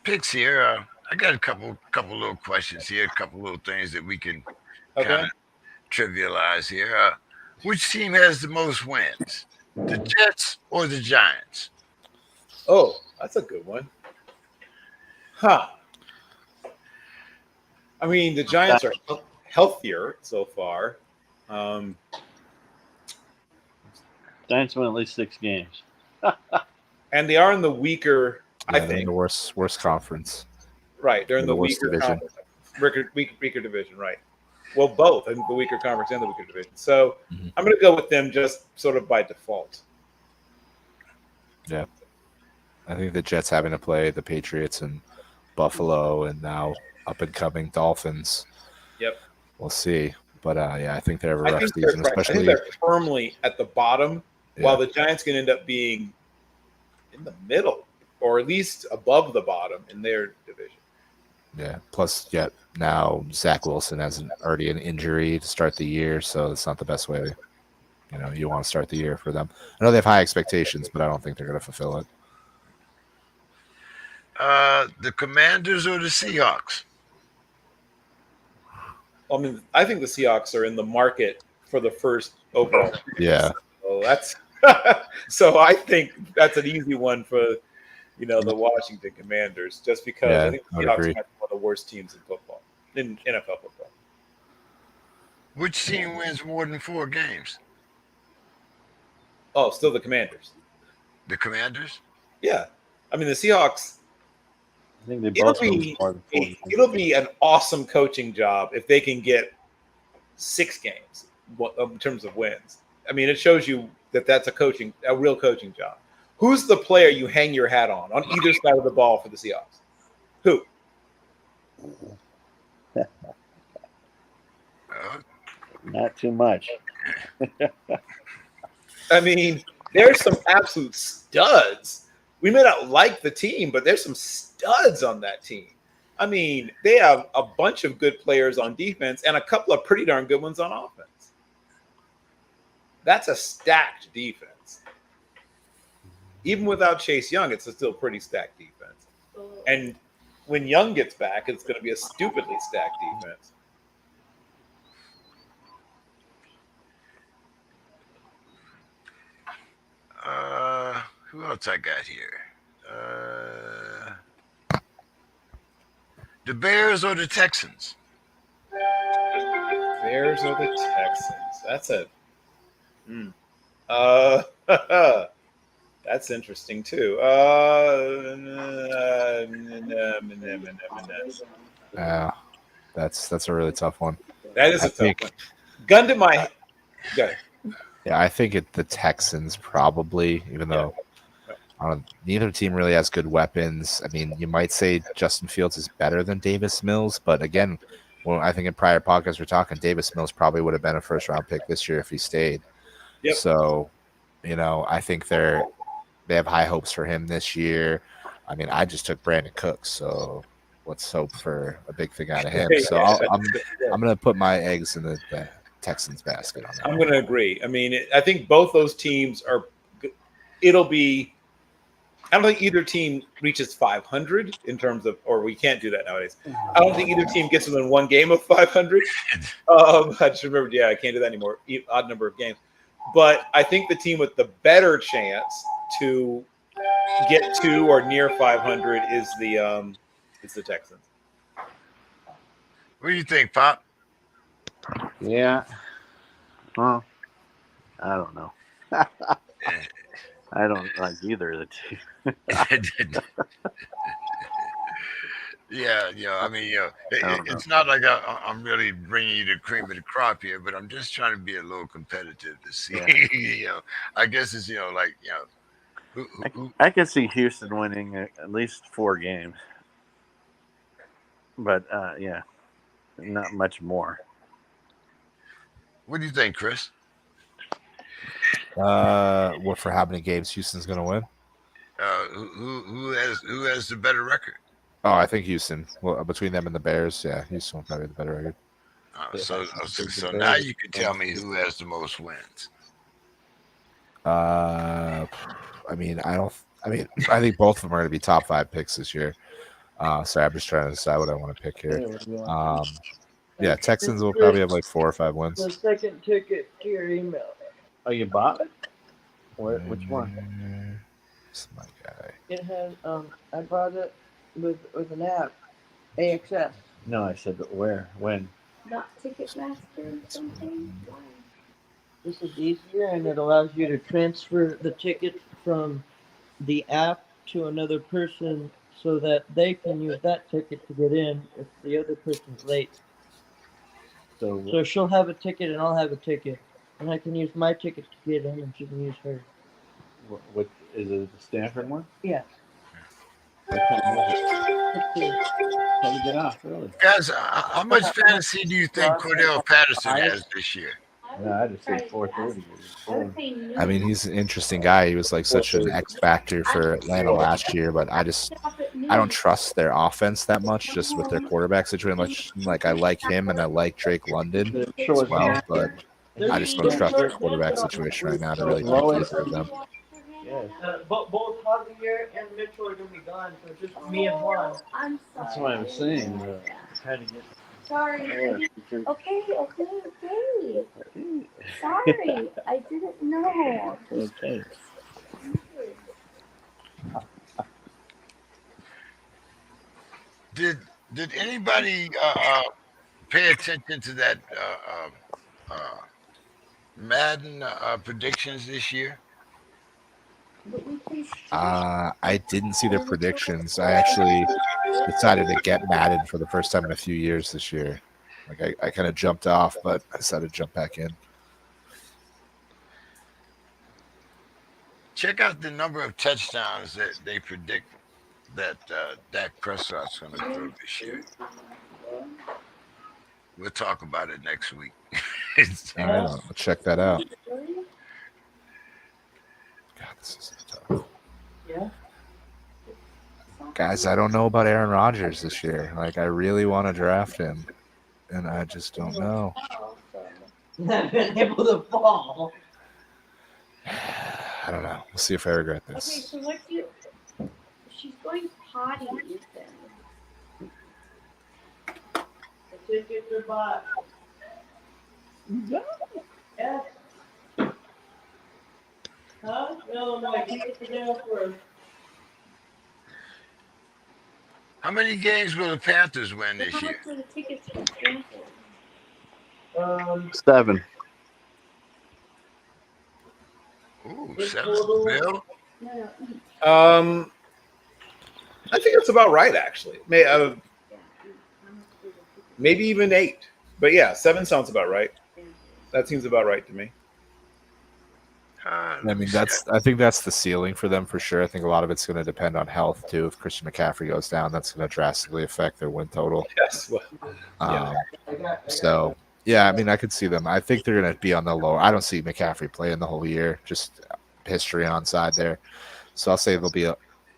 S1: picks here, I got a couple little questions here, a couple little things that we can kind
S2: Okay.
S1: of trivialize here. Which team has the most wins, the Jets or the Giants?
S2: Oh, that's a good one. Huh. I mean, the Giants are healthier so far.
S4: Giants win at least 6 games.
S2: And they are in the weaker, I
S3: They're in
S2: think.
S3: the worst conference.
S2: Right. They're in
S3: the
S2: the
S3: worst
S2: weaker
S3: division.
S2: conference. Weaker division, right. Well, both. I think the weaker conference and the weaker division. So
S3: Mhm.
S2: I'm going to go with them just sort of by default.
S3: Yeah. I think the Jets having to play the Patriots and Buffalo and now up and coming Dolphins.
S2: Yep.
S3: We'll see. But yeah, I think they have a
S2: I
S3: rough
S2: think
S3: season,
S2: they're right. I think
S3: especially.
S2: they're firmly at the bottom, while
S3: Yeah.
S2: the Giants can end up being in the middle or at least above the bottom in their division.
S3: Yeah. Plus, yet now Zach Wilson has already an injury to start the year, so it's not the best way. You want to start the year for them. I know they have high expectations, but I don't think they're going to fulfill it.
S1: The Commanders or the Seahawks?
S2: I mean, I think the Seahawks are in the market for the first overall.
S3: Yeah.
S2: So that's so I think that's an easy one for the Washington Commanders, just because
S3: Yeah,
S2: I think
S3: I
S2: the
S3: would
S2: Seahawks
S3: agree.
S2: might be one of the worst teams in football, in NFL football.
S1: Which team wins more than 4 games?
S2: Oh, still the Commanders.
S1: The Commanders?
S2: Yeah, I mean the Seahawks.
S4: I think they
S2: It'll
S4: both win
S2: be
S4: more than 4 games.
S2: it'll be an awesome coaching job if they can get 6 games in terms of wins. I mean, it shows you that that's a real coaching job. Who's the player you hang your hat on either side of the ball for the Seahawks? Who?
S4: Not too much.
S2: I mean, there's some absolute studs. We may not like the team, but there's some studs on that team. I mean, they have a bunch of good players on defense and a couple of pretty darn good ones on offense. That's a stacked defense. Even without Chase Young, it's a still pretty stacked defense. And when Young gets back, it's going to be a stupidly stacked defense.
S1: Who else I got here? Uh, the Bears or the Texans?
S2: Bears or the Texans? That's a. Uh, that's interesting too.
S3: Yeah, that's a really tough one.
S2: That is
S3: I
S2: a tough
S3: think,
S2: one. Gun to my. Go ahead.
S3: yeah, I think the Texans probably, even though neither team really has good weapons. I mean, you might say Justin Fields is better than Davis Mills, but again, well, I think in prior podcasts we're talking Davis Mills probably would have been a first round pick this year if he stayed.
S2: Yep.
S3: So, I think they have high hopes for him this year. I mean, I just took Brandon Cooks, so let's hope for a big thing out of him. So I'm going to put my eggs in the Texans basket on that.
S2: I'm going to agree. I mean, I think both those teams are. It'll be. I don't think either team reaches 500 in terms of, or we can't do that nowadays. I don't think either team gets within one game of 500. I just remembered, I can't do that anymore. Odd number of games. But I think the team with the better chance to get to or near 500 is the Texans.
S1: What do you think, Pop?
S4: Yeah. Well, I don't know. I don't like either of the two.
S1: Yeah, I mean, it's not like I'm really bringing you the cream of the crop here, but I'm just trying to be a little competitive to see.
S4: Yeah.
S1: I guess it's
S4: I could see Houston winning at least 4 games, but not much more.
S1: What do you think, Chris?
S3: What for how many games Houston's going to win?
S1: Who has the better record?
S3: Oh, I think Houston. Well, between them and the Bears, Houston will probably have the better record.
S1: So now you can tell me who has the most wins.
S3: I think both of them are going to be top 5 picks this year. Sorry, I'm just trying to decide what I want to pick here. Texans will probably have like 4 or 5 wins.
S6: The second ticket to your email.
S4: Oh, you bought it? Which one?
S3: It's my guy.
S6: It has. I bought it with an app, AXS.
S4: No, I said where, when.
S5: Not Ticketmaster or something? Why?
S6: This is easier, and it allows you to transfer the ticket from the app to another person so that they can use that ticket to get in if the other person's late. So she'll have a ticket and I'll have a ticket, and I can use my ticket to get in, and she can use hers.
S4: What is it? The Stanford one?
S6: Yeah.
S4: What time was it? How to get off early?
S1: Guys, how much fantasy do you think Cordell Patterson has this year?
S4: No, I just say 4:30.
S3: I mean, he's an interesting guy. He was like such an X factor for Atlanta last year, but I don't trust their offense that much, just with their quarterback situation. Like I like him and I like Drake London as well, but I just don't trust their quarterback situation right now to really pick either of them.
S6: Both Javier and Mitchell are going to be gone, so it's just me and Juan.
S5: I'm sorry.
S4: That's what I'm saying. Trying to get.
S5: Sorry. Okay. Sorry, I didn't know.
S4: Okay.
S1: Did anybody pay attention to that Madden predictions this year?
S3: I didn't see their predictions. I actually decided to get Madden for the first time in a few years this year. Like I kind of jumped off, but I decided to jump back in.
S1: Check out the number of touchdowns that they predict that Dak Prescott's going to throw this year. We'll talk about it next week.
S3: All right, I'll check that out. God, this is tough.
S6: Yeah.
S3: Guys, I don't know about Aaron Rodgers this year. Like, I really want to draft him, and I just don't know.
S6: Not been able to fall.
S3: I don't know. We'll see if I regret
S5: Okay,
S3: this.
S5: so what do you? She's going potty, Ethan.
S6: The tickets are bought. Yeah. Huh? No, my tickets are down first.
S1: How many games will the Panthers win
S5: But
S1: this
S5: how
S1: year?
S5: much were the tickets for Stanford?
S4: 7.
S1: Ooh,
S6: In
S1: 7.
S6: total,
S1: Bill?
S5: No, each.
S2: I think that's about right, actually.
S5: Yeah, each. How much were the tickets
S2: Maybe even 8. But yeah, 7 sounds about right.
S5: for Stanford?
S2: That seems about right to me.
S3: I
S1: Let me
S3: mean,
S1: see.
S3: I think that's the ceiling for them for sure. I think a lot of it's going to depend on health too. If Christian McCaffrey goes down, that's going to drastically affect their win total.
S2: Yes. Well, yeah.
S3: So yeah, I mean, I could see them. I think they're going to be on the lower. I don't see McCaffrey playing the whole year. Just history on side there. So I'll say they'll be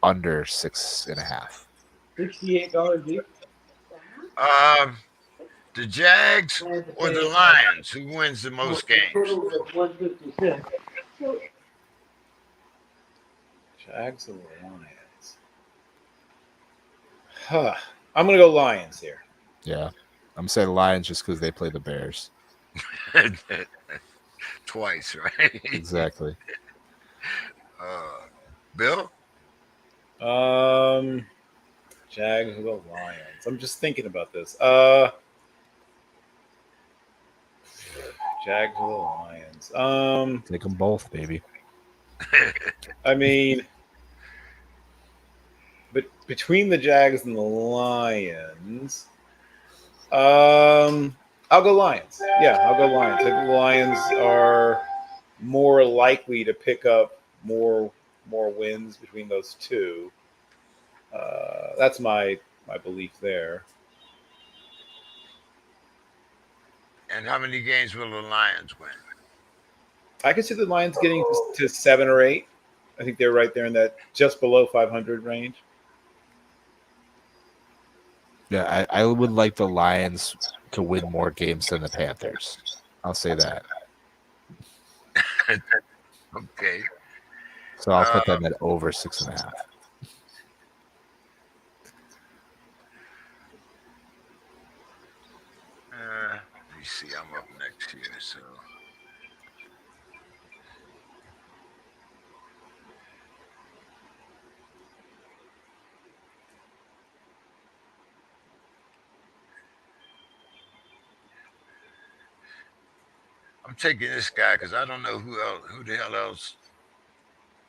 S3: under 6.5.
S6: $68 each.
S1: Um, the Jags or the Lions? Who wins the
S6: No,
S1: most
S6: the
S1: games?
S6: total was 156.
S5: So
S2: Jags or Lions? Huh. I'm going to go Lions here.
S3: Yeah, I'm saying Lions just because they play the Bears.
S1: Twice, right?
S3: Exactly.
S1: Bill?
S2: Jags or the Lions? I'm just thinking about this. Jags or the Lions?
S3: Take them both, baby.
S2: I mean, but between the Jags and the Lions, I'll go Lions. Yeah, I'll go Lions. I think the Lions are more likely to pick up more wins between those two. That's my belief there.
S1: And how many games will the Lions win?
S2: I could see the Lions getting to 7 or 8. I think they're right there in that just below 500 range.
S3: Yeah, I would like the Lions to win more games than the Panthers. I'll say that.
S1: Okay.
S3: So I'll put them at over 6.5.
S1: Let me see. I'm up next year, so. I'm taking this guy because I don't know who the hell else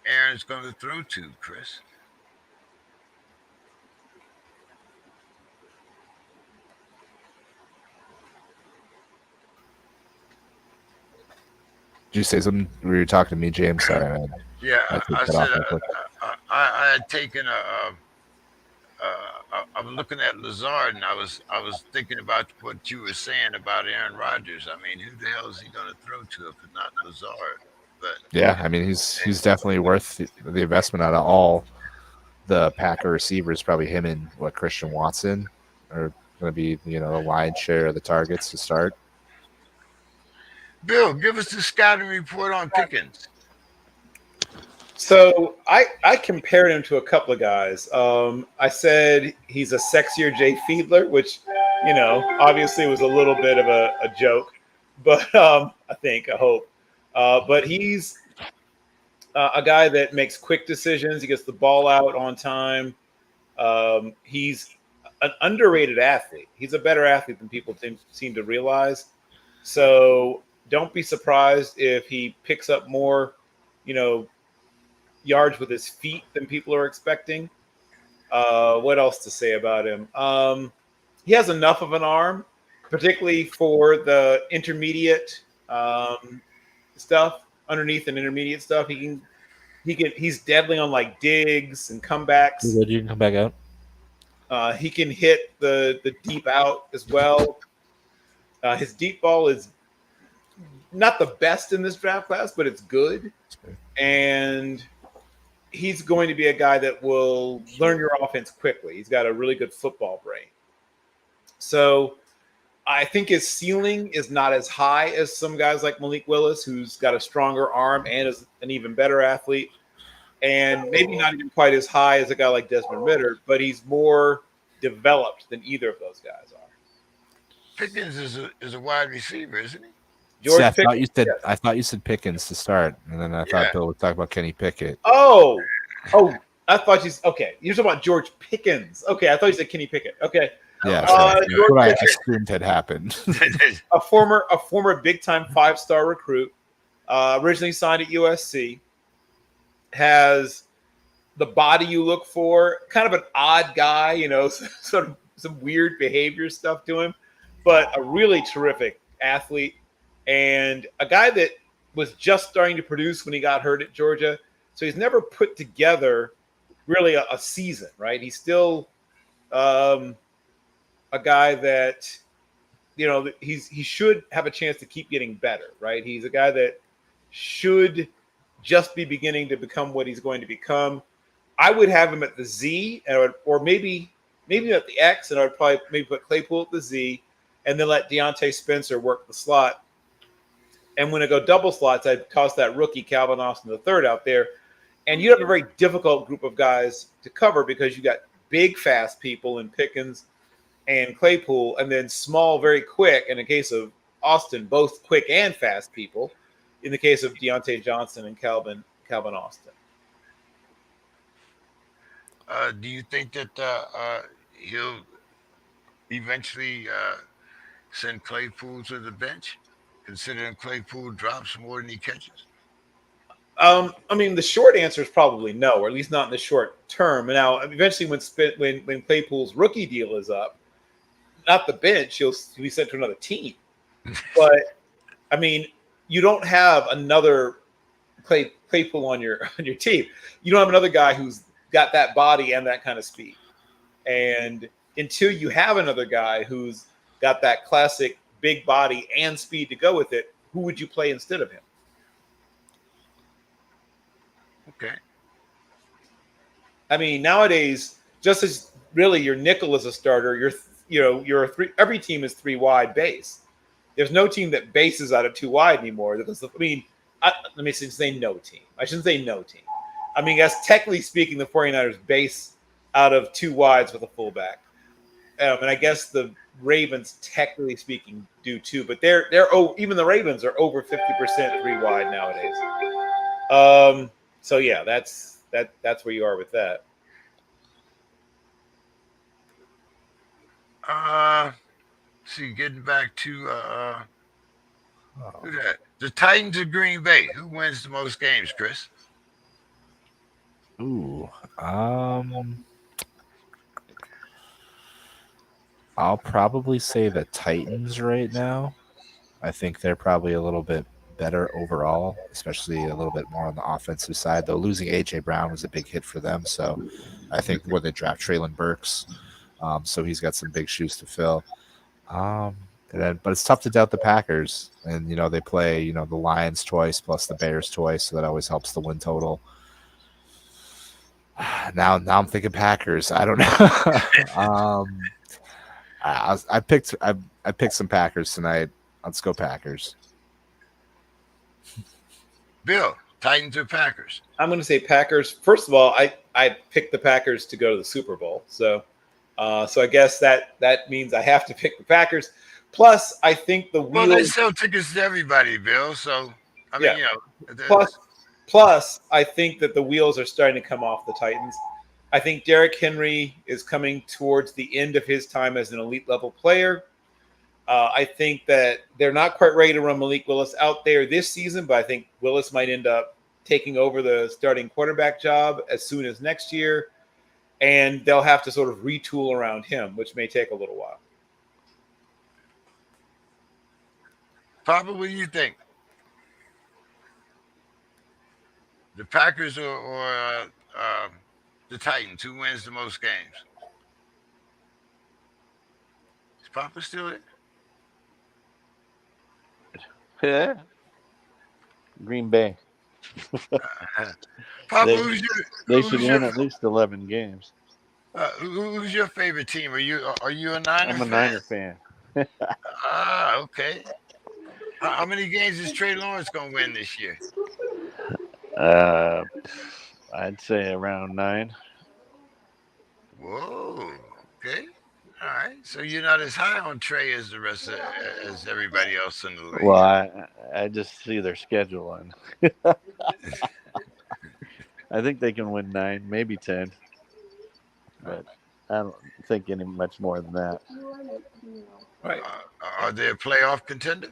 S1: Aaron's going to throw to, Chris.
S3: Did you say something? Were you talking to me, James? Sorry, man.
S1: Yeah,
S3: I took
S1: I
S3: that
S1: said
S3: off real quick.
S1: I had taken I was looking at Lazard and I was thinking about what you were saying about Aaron Rodgers. I mean, who the hell is he going to throw to if it's not Lazard? But
S3: Yeah, I mean he's definitely worth the investment out of all the Packer receivers. Probably him and Christian Watson are going to be the lion's share of the targets to start.
S1: Bill, give us the scouting report on Pickens.
S2: So I compared him to a couple of guys. I said he's a sexier Jay Fiedler, which obviously was a little bit of a joke, but I hope. But he's a guy that makes quick decisions. He gets the ball out on time. He's an underrated athlete. He's a better athlete than people seem to realize. So don't be surprised if he picks up more, yards with his feet than people are expecting. What else to say about him? He has enough of an arm, particularly for the intermediate stuff, underneath and intermediate stuff. He's deadly on like digs and comebacks.
S3: You can come back out.
S2: He can hit the deep out as well. His deep ball is not the best in this draft class, but it's good. And he's going to be a guy that will learn your offense quickly. He's got a really good football brain. So I think his ceiling is not as high as some guys like Malik Willis, who's got a stronger arm and is an even better athlete. And maybe not even quite as high as a guy like Desmond Ridder, but he's more developed than either of those guys are.
S1: Pickens is a wide receiver, isn't he?
S2: George
S3: I
S2: Pickens,
S3: thought you said Pickens to start, and then I thought Bill would talk about Kenny Pickett.
S2: Oh, I thought okay. You're talking about George Pickens. Okay, I thought you said Kenny Pickett. Okay,
S3: Yeah,
S1: Uh,
S3: sure.
S2: George
S3: What I
S2: Pickens,
S3: assumed had happened.
S2: a former big time 5-star recruit, originally signed at USC, has the body you look for. Kind of an odd guy, sort of some weird behavior stuff to him, but a really terrific athlete and a guy that was just starting to produce when he got hurt at Georgia. So he's never put together really a season, right? He's still a guy that he should have a chance to keep getting better, right? He's a guy that should just be beginning to become what he's going to become. I would have him at the Z, or maybe at the X, and I would probably maybe put Claypool at the Z, and then let Deontay Spencer work the slot. And when I go double slots, I'd toss that rookie Calvin Austin III out there, and you have a very difficult group of guys to cover because you got big, fast people in Pickens and Claypool, and then small, very quick. In the case of Austin, both quick and fast people. In the case of Deontay Johnson and Calvin Austin.
S1: do you think that he'll eventually send Claypool to the bench, considering Claypool drops more than he catches?
S2: I mean, the short answer is probably no, or at least not in the short term. Now, eventually, when Claypool's rookie deal is up, not the bench, he'll be sent to another team. But I mean, you don't have another Claypool on your team. You don't have another guy who's got that body and that kind of speed. And until you have another guy who's got that classic big body and speed to go with it, who would you play instead of him?
S1: Okay.
S2: I mean, nowadays, just as really your nickel is a starter, you're a three. Every team is 3 wide base. There's no team that bases out of 2 wide anymore. Because let me say no team. I shouldn't say no team. I mean, as technically speaking, the 49ers base out of 2 wides with a fullback, and I guess the Ravens, technically speaking, do too. But even the Ravens are over 50% 3 wide nowadays. So yeah, that's where you are with that.
S1: See, getting back to who that? The Titans of Green Bay. Who wins the most games, Chris?
S3: Ooh. I'll probably say the Titans right now. I think they're probably a little bit better overall, especially a little bit more on the offensive side. Though losing A.J. Brown was a big hit for them. So I think when they draft Traylon Burks, so he's got some big shoes to fill. But it's tough to doubt the Packers. And, they play, the Lions twice plus the Bears twice. So that always helps the win total. Now I'm thinking Packers. I don't know. I picked some Packers tonight. Let's go Packers.
S1: Bill, Titans or Packers?
S2: I'm going to say Packers. First of all, I picked the Packers to go to the Super Bowl. So I guess that means I have to pick the Packers. Plus, I think the
S1: Well, they sell tickets to everybody, Bill. So I mean,
S2: Plus, I think that the wheels are starting to come off the Titans. I think Derrick Henry is coming towards the end of his time as an elite level player. I think that they're not quite ready to run Malik Willis out there this season, but I think Willis might end up taking over the starting quarterback job as soon as next year. And they'll have to sort of retool around him, which may take a little while.
S1: Papa, what do you think? The Packers or the Titans? Who wins the most games? Is Papa still there?
S4: Yeah. Green Bay.
S1: Papa,
S4: They should win at least 11 games.
S1: Who's your favorite team? Are you a Niner?
S4: I'm a Niner fan.
S1: Okay. How many games is Trey Lawrence gonna win this year?
S4: I'd say around 9.
S1: Whoa. Okay. All right. So you're not as high on Trey as the rest as everybody else in the league.
S4: Well, I just see their schedule and
S7: I think they can win 9, maybe 10, but I don't think any much more than that.
S2: Right.
S1: Are they a playoff contender?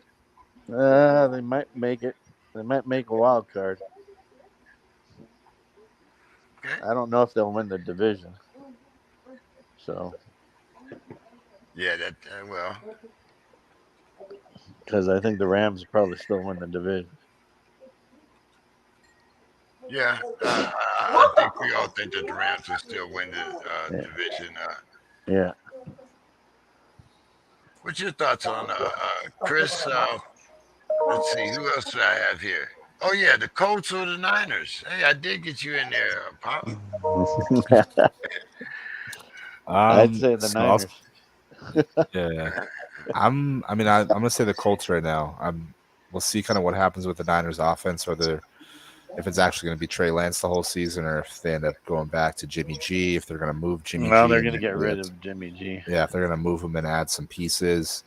S7: They might make it. They might make a wild card.
S1: Okay.
S7: I don't know if they'll win the division. So,
S1: Yeah, that well,
S7: because I think the Rams probably still win the division.
S1: yeah. I think we all think that the Rams will still win the
S7: Yeah.
S1: division.
S7: Yeah.
S1: What's your thoughts on Chris? Let's see, who else do I have here? Oh yeah, the Colts or the Niners. Hey, I did get you in there, Pop.
S7: I'd say the
S3: So
S7: Niners.
S3: yeah, I'm gonna say the Colts right now. We'll see kind of what happens with the Niners offense, whether if it's actually going to be Trey Lance the whole season, or if they end up going back to Jimmy G. If they're going to move Jimmy
S7: Well,
S3: G,
S7: they're
S3: and
S7: going to get
S3: maybe
S7: rid of Jimmy G.
S3: yeah, if they're going to move him and add some pieces.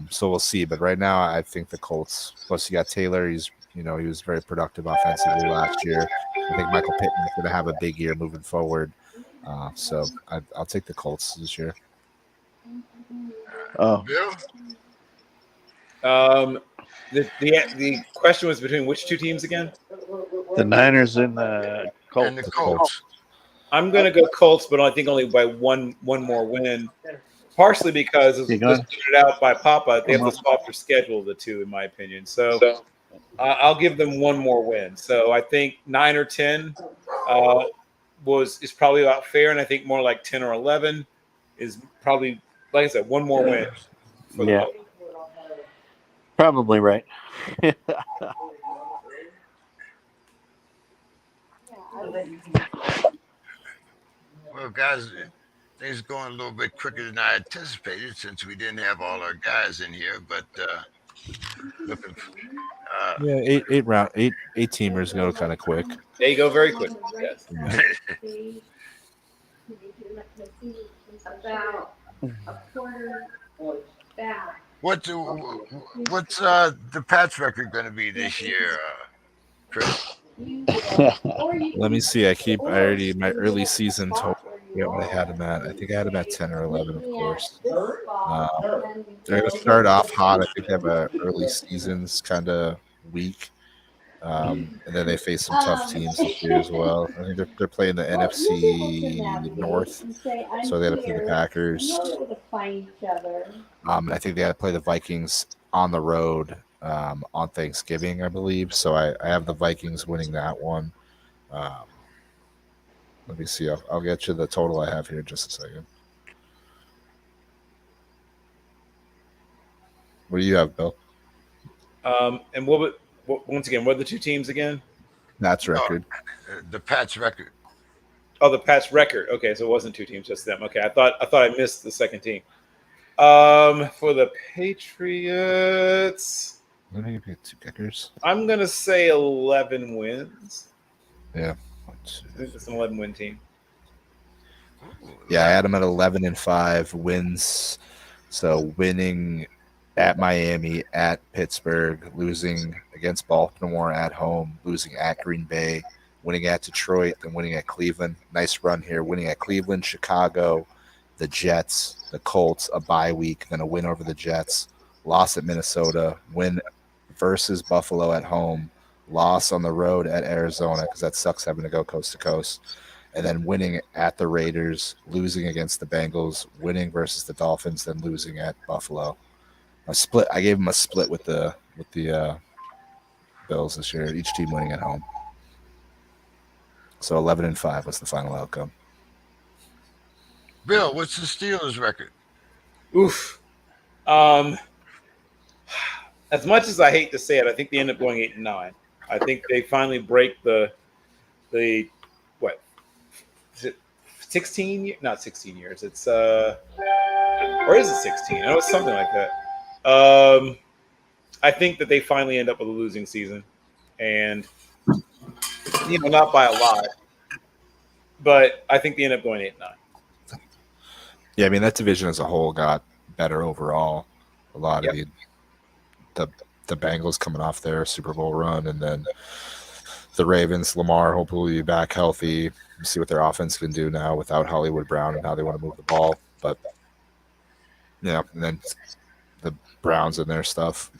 S3: So we'll see. But right now, I think the Colts. Plus, you got Taylor. He was very productive offensively last year. I think Michael Pittman is going to have a big year moving forward. So I'll take the Colts this year.
S7: Oh,
S1: Bill?
S2: The question was between which two teams again?
S7: the Niners and the Colts.
S1: And the Colts.
S2: I'm going to go Colts, but I think only by one more win. Partially because, as
S7: You
S2: was
S7: going?
S2: pointed out by Papa, they have the softer schedule of the two, in my opinion. So I'll give them one more win. So I think 9 or 10 is probably about fair, and I think more like 10 or 11 is probably, like I said, one more win for the
S7: Yeah.
S2: Colts.
S7: Probably right.
S1: Well, guys, things are going a little bit quicker than I anticipated since we didn't have all our guys in here. But looking,
S3: Yeah, eight teamers go kind of quick.
S2: They go very quick. Yes.
S5: About a quarter back.
S1: what's the Pats record going to be this year, Chris?
S3: Let me see. My early season total. Yeah, what I had him at. I think I had him at 10 or 11, of course. They're going to start off hot. I think they have a early seasons kind of weak. And then they face some tough teams this year as well. I think they're playing the NFC North, so they got to play the Packers. And I think they got to play the Vikings on the road on Thanksgiving, I believe. So I have the Vikings winning that one. Let me see. I'll get you the total I have here in just a second. What do you have, Bill?
S2: And once again, what are the two teams again?
S3: That's record.
S1: The Pats record.
S2: Oh, the Pats record. Okay, so it wasn't two teams, just them. Okay, I thought I missed the second team. For the Patriots,
S3: Let me get two kickers.
S2: I'm gonna say 11 wins.
S3: Yeah.
S2: I think it's an 11-win team.
S3: Yeah, I had them at 11-5 wins. So winning at Miami, at Pittsburgh, losing against Baltimore at home, losing at Green Bay, winning at Detroit, then winning at Cleveland. Nice run here. Winning at Cleveland, Chicago, the Jets, the Colts, a bye week, then a win over the Jets, loss at Minnesota, win versus Buffalo at home, loss on the road at Arizona because that sucks having to go coast to coast, and then winning at the Raiders, losing against the Bengals, winning versus the Dolphins, then losing at Buffalo. A split. I gave them a split with the Bills this year. Each team winning at home. So 11-5 was the final outcome.
S1: Bill, what's the Steelers record?
S2: Oof. As much as I hate to say it, I think they end up going 8-9. I think they finally break the what? Is it 16? Not 16 years. It's or is it 16? I know it's something like that. I think that they finally end up with a losing season, and not by a lot, but I think they end up going 8-9.
S3: Yeah, I mean that division as a whole got better overall. A lot of the Bengals coming off their Super Bowl run, and then the Ravens, Lamar hopefully will be back healthy. See what their offense can do now without Hollywood Brown and how they want to move the ball. But yeah, and then the Browns and their stuff.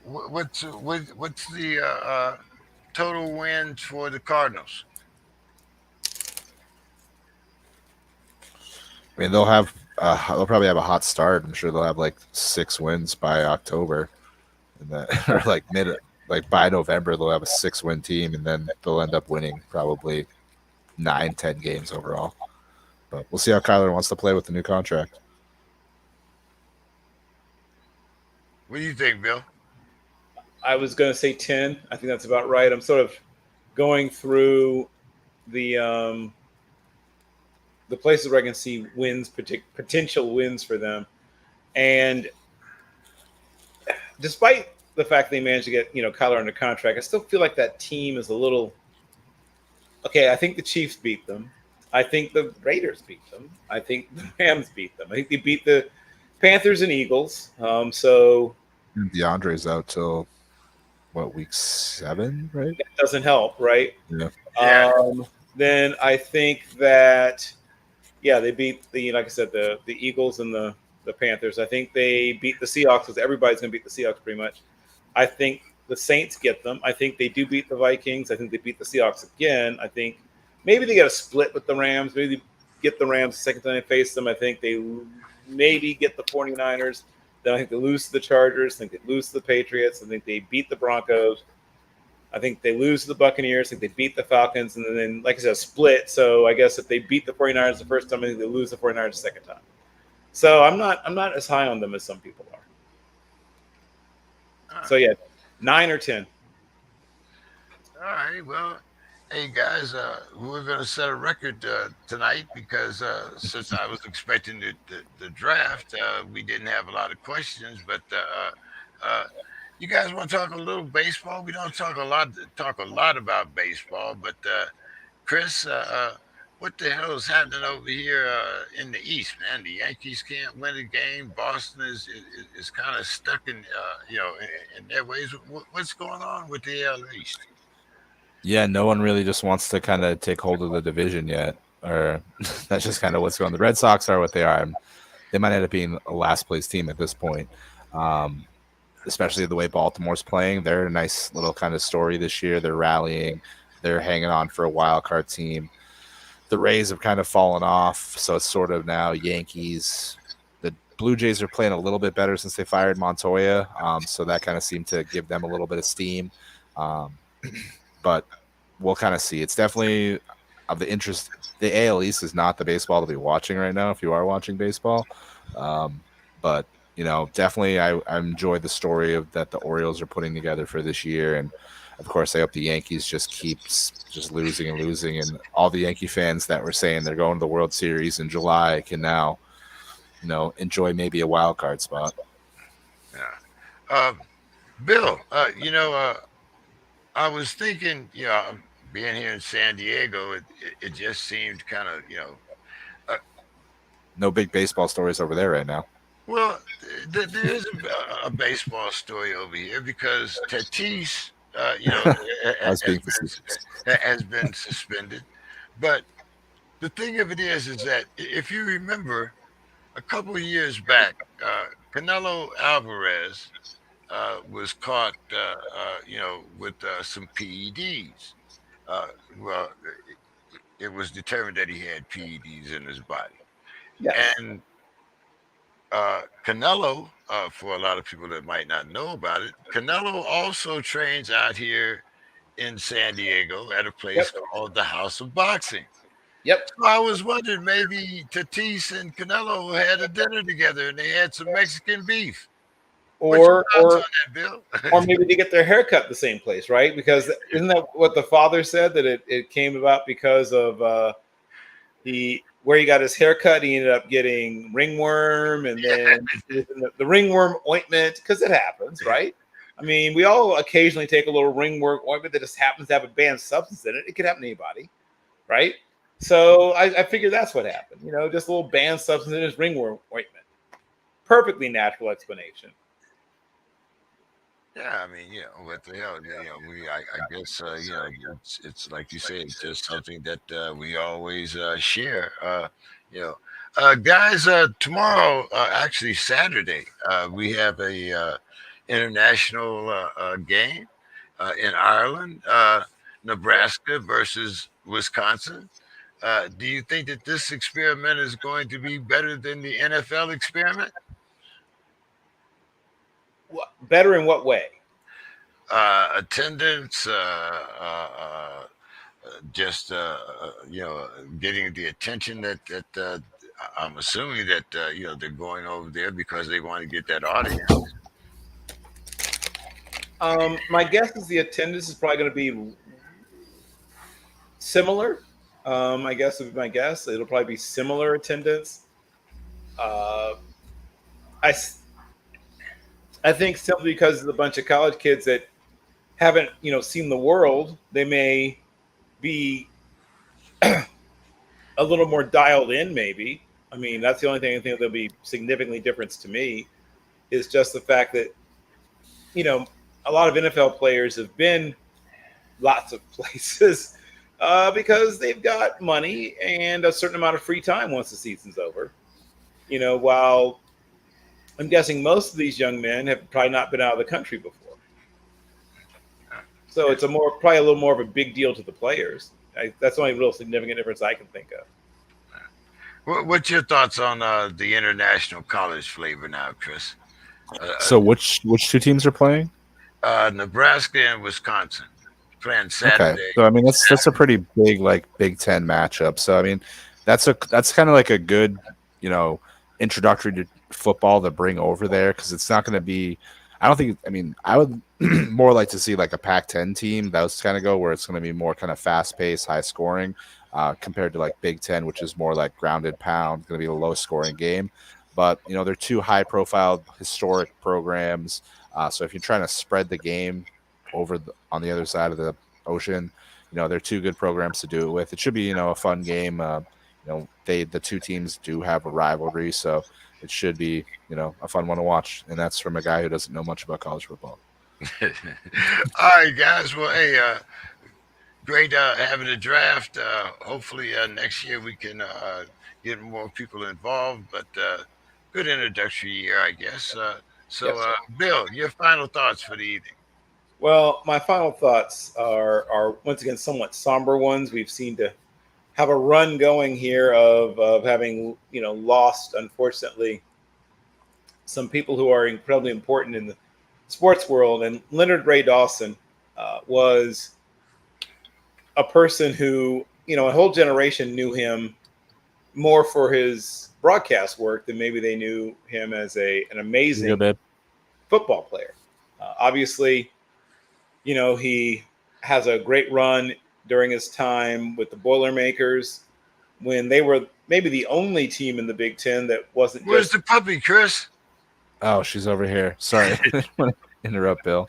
S1: What's the total wins for the Cardinals?
S3: I mean, they'll probably have a hot start. I'm sure they'll have like 6 wins by October, and then or like by November they'll have a 6-win team, and then they'll end up winning probably 9-10 games overall. But we'll see how Kyler wants to play with the new contract.
S1: What do you think, Bill?
S2: I was going to say 10. I think that's about right. I'm sort of going through the places where I can see potential wins for them. And despite the fact they managed to get, Kyler under contract, I still feel like that team is a little okay. I think the Chiefs beat them. I think the Raiders beat them. I think the Rams beat them. I think they beat the Panthers and Eagles. So
S3: DeAndre's out till week 7, right?
S2: that doesn't help, right?
S3: Yeah.
S1: Yeah.
S2: Then I think that they beat like I said, the Eagles and the Panthers. I think they beat the Seahawks because everybody's going to beat the Seahawks pretty much. I think the Saints get them. I think they do beat the Vikings. I think they beat the Seahawks again. I think maybe they get a split with the Rams. Maybe they get the Rams the second time they face them. I think they maybe get the 49ers. Then I think they lose to the Chargers. I think they lose to the Patriots. I think they beat the Broncos. I think they lose to the Buccaneers. I think they beat the Falcons. And then, like I said, a split. So I guess if they beat the 49ers the first time, I think they lose the 49ers the second time. So I'm not as high on them as some people are. So, 9 or 10.
S1: All right. Well, hey guys, we're going to set a record tonight because since I was expecting the draft, we didn't have a lot of questions. But you guys want to talk a little baseball? We don't talk a lot about baseball. But Chris, what the hell is happening over here in the East, man? The Yankees can't win a game. Boston is kind of stuck in in their ways. What's going on with the AL East?
S3: Yeah, no one really just wants to kind of take hold of the division yet, or that's just kind of what's going on. The Red Sox are what they are. They might end up being a last place team at this point, especially the way Baltimore's playing. They're a nice little kind of story this year. They're rallying. They're hanging on for a wild card team. The Rays have kind of fallen off, so it's sort of now Yankees. The Blue Jays are playing a little bit better since they fired Montoya, so that kind of seemed to give them a little bit of steam. But we'll kind of see. It's definitely of the interest. The AL East is not the baseball to be watching right now if you are watching baseball. But, definitely I enjoy the story of that the Orioles are putting together for this year. And, of course, I hope the Yankees just keeps just losing and losing. And all the Yankee fans that were saying they're going to the World Series in July can now, enjoy maybe a wild card spot.
S1: Yeah. Bill, I was thinking, being here in San Diego, it just seemed kind of,
S3: No big baseball stories over there right now.
S1: well, there is a baseball story over here because Tatis,
S3: As being
S1: has been suspended. But the thing of it is that if you remember, a couple of years back, Canelo Alvarez was caught, with some PEDs. Uh, well, it was determined that he had PEDs in his body.
S2: Yes.
S1: And Canelo, for a lot of people that might not know about it, Canelo also trains out here in San Diego at a place called the House of Boxing.
S2: Yep.
S1: So I was wondering maybe Tatis and Canelo had a dinner together and they had some Mexican beef. What's your thoughts on that, Bill?
S2: Or maybe they get their hair cut the same place, right? Because isn't that what the father said, that it came about because of where he got his hair cut? He ended up getting ringworm, and then the ringworm ointment, because it happens, right? I mean, we all occasionally take a little ringworm ointment that just happens to have a banned substance in it. It could happen to anybody, right? So I figured that's what happened. Just a little banned substance in his ringworm ointment. Perfectly natural explanation.
S1: Yeah, I mean, what the hell? I guess, it's like you say, it's just something that we always share. You know, guys, tomorrow, actually Saturday, we have a international game in Ireland, Nebraska versus Wisconsin. Do you think that this experiment is going to be better than the NFL experiment?
S2: Better in what way?
S1: Attendance, just getting the attention that I'm assuming that they're going over there because they want to get that audience.
S2: My guess is the attendance is probably going to be similar. I guess would be my guess. It'll probably be similar attendance. Uh, I, s- I think simply because of a bunch of college kids that haven't seen the world, they may be a little more dialed in. Maybe. I mean, that's the only thing I think that'll be significantly difference to me is just the fact that you know a lot of NFL players have been lots of places because they've got money and a certain amount of free time once the season's over. While I'm guessing most of these young men have probably not been out of the country before. So it's probably a little more of a big deal to the players. That's the only real significant difference I can think of.
S1: What's your thoughts on the international college flavor now, Chris? Uh,
S3: So which two teams are playing?
S1: Nebraska and Wisconsin playing
S3: Okay,
S1: Saturday.
S3: so I mean that's a pretty big like Big Ten matchup. So I mean that's kind of like a good you know introductory to football to bring over there because it's not going to be. I don't think. I mean, I would more like to see like a Pac-10 team that was kind of go where it's going to be more kind of fast-paced, high scoring, compared to like Big Ten, which is more like grounded pound, going to be a low-scoring game. But they're two high-profile historic programs. So if you're trying to spread the game on the other side of the ocean, they're two good programs to do it with. It should be a fun game. The two teams do have a rivalry, so it should be a fun one to watch. And that's from a guy who doesn't know much about college football.
S1: All right, guys. Well, hey, great having a draft. Hopefully, next year we can get more people involved. But good introductory year, I guess. So,
S2: Yes.
S1: Bill, your final thoughts for the evening.
S2: Well, my final thoughts are once again somewhat somber ones. We've seen to have a run going here of having lost, unfortunately, some people who are incredibly important in the sports world. And Leonard Ray Dawson was a person who a whole generation knew him more for his broadcast work than maybe they knew him as an
S3: You go,
S2: amazing
S3: babe.
S2: football player. Obviously, he has a great run during his time with the Boilermakers when they were maybe the only team in the Big Ten that wasn't
S1: Where's
S2: just
S1: the puppy, Chris?
S3: Oh, she's over here. Sorry, interrupt, Bill.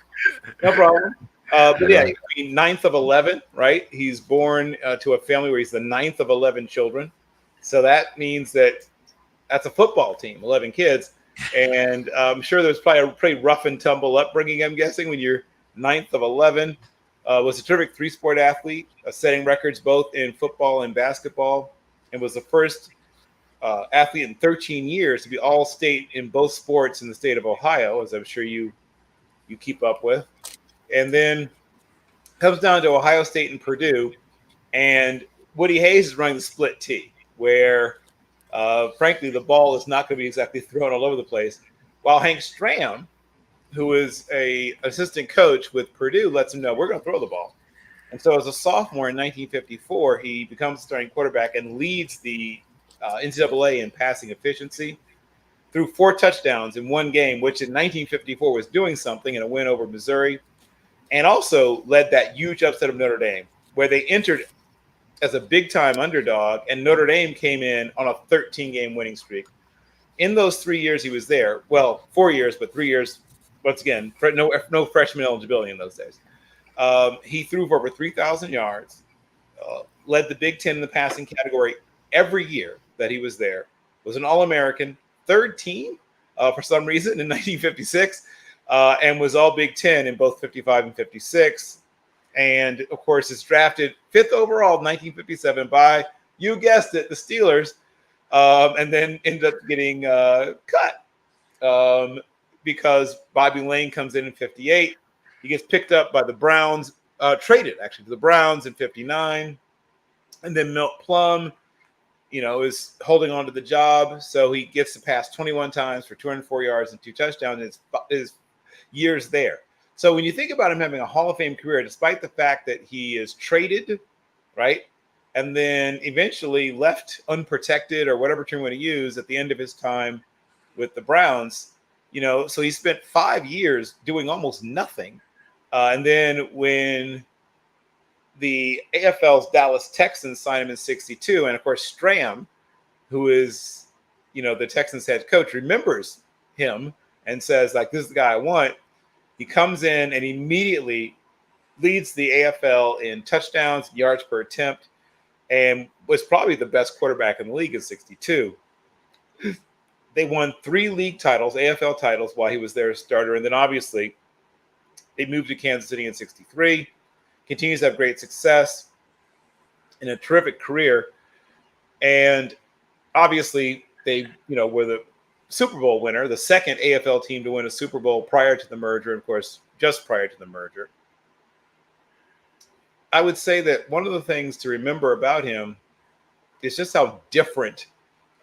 S2: no problem. But yeah,
S3: Yeah.
S2: I mean, ninth of 11, right? He's born to a family where he's the ninth of 11 children. So that means that's a football team, 11 kids. And I'm sure there's probably a pretty rough and tumble upbringing, I'm guessing, when you're ninth of 11. Was a terrific three-sport athlete, setting records both in football and basketball, and was the first athlete in 13 years to be all-state in both sports in the state of Ohio, as I'm sure you keep up with. And then comes down to Ohio State and Purdue, and Woody Hayes is running the split T, where frankly the ball is not going to be exactly thrown all over the place. While Hank Stram, who is a assistant coach with Purdue, lets him know we're going to throw the ball. And so, as a sophomore in 1954, he becomes starting quarterback and leads the NCAA in passing efficiency threw 4 touchdowns in one game, which in 1954 was doing something in a win over Missouri, and also led that huge upset of Notre Dame, where they entered as a big-time underdog, and Notre Dame came in on a 13-game winning streak. In those 3 years he was there, well, 4 years, but 3 years, once again, no freshman eligibility in those days. He threw for over 3,000 yards, led the Big Ten in the passing category every year that he was there, was an All-American, third team for some reason in 1956, and was all Big Ten in both 55 and 56. And, of course, is drafted 5th overall in 1957 by, you guessed it, the Steelers, and then ended up getting cut because Bobby Lane comes in 58. He gets picked up by the Browns, traded, actually, to the Browns in 59. And then Milt Plum, is holding on to the job. So he gets to pass 21 times for 204 yards and 2 touchdowns in his years there. So when you think about him having a Hall of Fame career, despite the fact that he is traded, right, and then eventually left unprotected, or whatever term you want to use, at the end of his time with the Browns, so he spent 5 years doing almost nothing. And then when the AFL's Dallas Texans signed him in 62, and of course Strahm, who is, the Texans head coach, remembers him and says, like, this is the guy I want. He comes in and immediately leads the AFL in touchdowns, yards per attempt, and was probably the best quarterback in the league in 62. They won 3 league titles, AFL titles, while he was their starter. And then obviously they moved to Kansas City in 63, continues to have great success and a terrific career. And obviously they, were the Super Bowl winner, the second AFL team to win a Super Bowl prior to the merger, and of course, just prior to the merger. I would say that one of the things to remember about him is just how different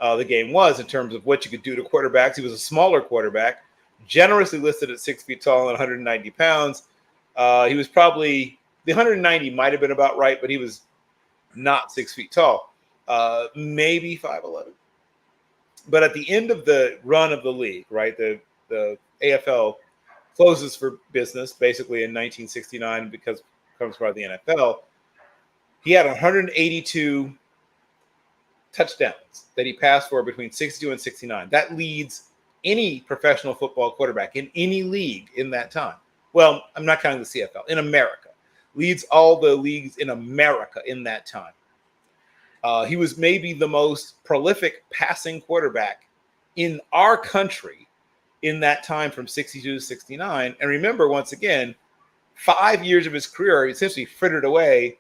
S2: the game was in terms of what you could do to quarterbacks. He was a smaller quarterback, generously listed at 6 feet tall and 190 pounds. He was probably, the 190 might have been about right, but he was not 6 feet tall, maybe 5'11". But at the end of the run of the league, right, the AFL closes for business basically in 1969 because it comes part of the NFL. He had 182 touchdowns that he passed for between 62 and 69. That leads any professional football quarterback in any league in that time. Well, I'm not counting the CFL, in America. Leads all the leagues in America in that time. He was maybe the most prolific passing quarterback in our country in that time from 62 to 69. And remember, once again, 5 years of his career essentially frittered away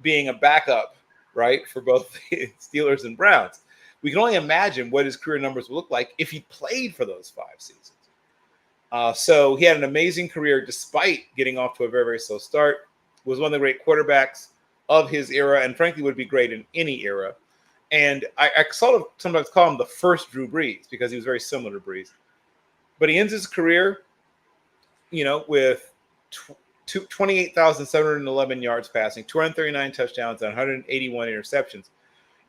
S2: being a backup, right, for both the Steelers and Browns. We can only imagine what his career numbers would look like if he played for those 5 seasons. So he had an amazing career despite getting off to a very, very slow start. Was one of the great quarterbacks of his era, and frankly would be great in any era. And I sort of sometimes call him the first Drew Brees because he was very similar to Brees. But he ends his career, with 28,711 yards passing, 239 touchdowns, and 181 interceptions.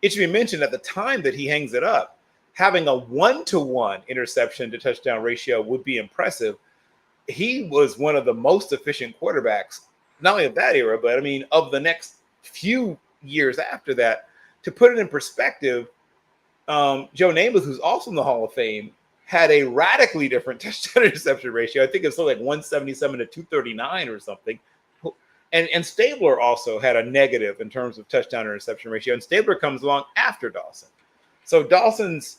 S2: It should be mentioned at the time that he hangs it up, having a 1-to-1 interception to touchdown ratio would be impressive. He was one of the most efficient quarterbacks, not only of that era, but of the next few years after that. To put it in perspective, Joe Namath, who's also in the Hall of Fame, had a radically different touchdown interception ratio. I think it's something like 177 to 239 or something. And Stabler also had a negative in terms of touchdown interception ratio. And Stabler comes along after Dawson. So Dawson's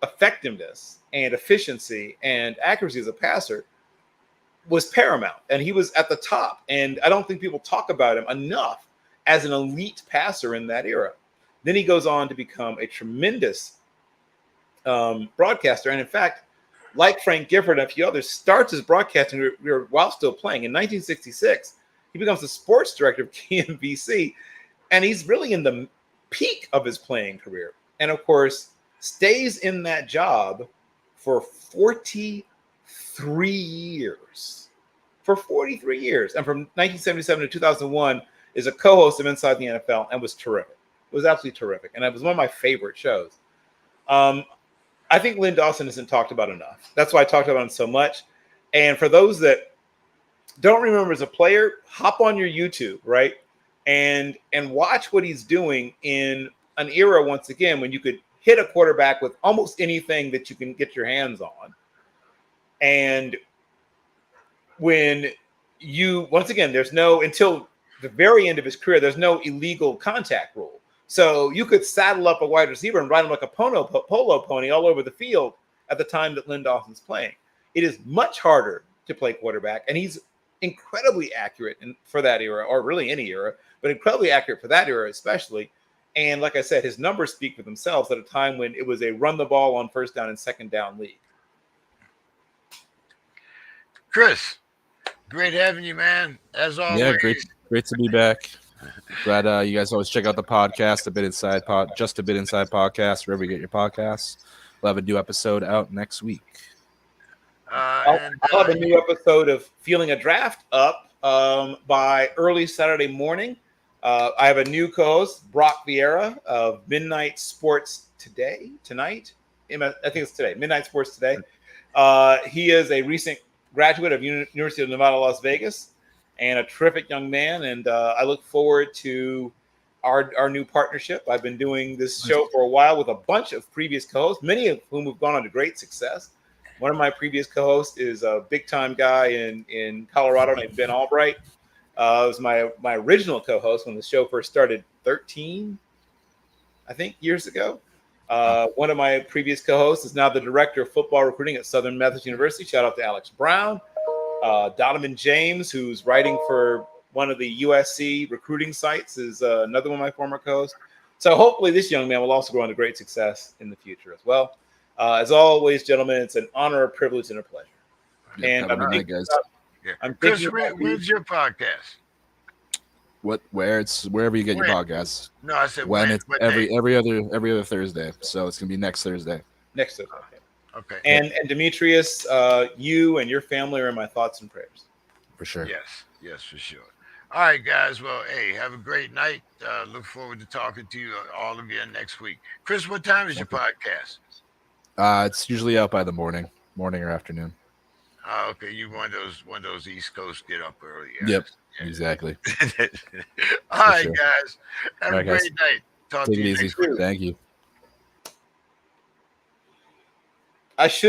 S2: effectiveness and efficiency and accuracy as a passer was paramount. And he was at the top. And I don't think people talk about him enough as an elite passer in that era. Then he goes on to become a tremendous broadcaster. And in fact, like Frank Gifford and a few others, starts his broadcasting career while still playing. In 1966, he becomes the sports director of KMBC, and he's really in the peak of his playing career. And of course, stays in that job for 43 years. For 43 years. And from 1977 to 2001 is a co-host of Inside the NFL and was terrific. It was absolutely terrific. And it was one of my favorite shows. I think Lynn Dawson isn't talked about enough. That's why I talked about him so much. And for those that don't remember as a player, hop on your YouTube, right? And watch what he's doing in an era, once again, when you could hit a quarterback with almost anything that you can get your hands on. And when you, once again, there's no, until the very end of his career, there's no illegal contact rule. So you could saddle up a wide receiver and ride him like a polo pony all over the field at the time that Lynn Dawson's playing. it is much harder to play quarterback, and he's incredibly accurate for that era, or really any era, but incredibly accurate for that era especially. And like I said, his numbers speak for themselves at a time when it was a run the ball on first down and second down league.
S1: Chris, great having you, man. As always.
S3: Yeah, great to be back. Glad you guys always check out the podcast, Just a Bit Inside podcast, wherever you get your podcasts. We'll have a new episode out next week.
S2: I'll have a new episode of Feeling a Draft up by early Saturday morning. I have a new co-host, Brock Vieira of Midnight Sports tonight. I think it's today, Midnight Sports Today. He is a recent graduate of University of Nevada, Las Vegas, and a terrific young man. And I look forward to our new partnership. I've been doing this show for a while with a bunch of previous co-hosts, many of whom have gone on to great success. One of my previous co-hosts is a big-time guy in Colorado named Ben Albright. It was my original co-host when the show first started 13, I think, years ago. One of my previous co-hosts is now the director of football recruiting at Southern Methodist University. Shout out to Alex Brown. Donovan James, who's writing for one of the USC recruiting sites, is another one of my former co-hosts. So hopefully this young man will also go on to great success in the future as well. As always, gentlemen, it's an honor, a privilege, and a pleasure.
S3: Yeah,
S2: And I'm
S3: night,
S2: thinking
S3: guys.
S2: I'm
S1: Chris,
S2: thinking
S1: when's your podcast?
S3: Where it's wherever you get your podcasts.
S1: No, I said
S3: When it's
S1: what
S3: every
S1: day?
S3: other Thursday. So it's gonna be next Thursday.
S2: next Thursday.
S1: Okay.
S2: And Demetrius, you and your family are in my thoughts and prayers.
S3: For sure.
S1: Yes, for sure. All right, guys. Well, hey, have a great night. Look forward to talking to you all again next week. Chris, what time is your podcast?
S3: It's usually out by the morning or afternoon.
S1: Okay, you one of those East Coast get up early.
S3: Yep, exactly.
S1: All right,
S3: sure.
S1: guys. Have a great night. Talk
S3: Take
S1: to
S3: it
S1: you
S3: easy.
S1: next week.
S3: Thank you.
S2: I should.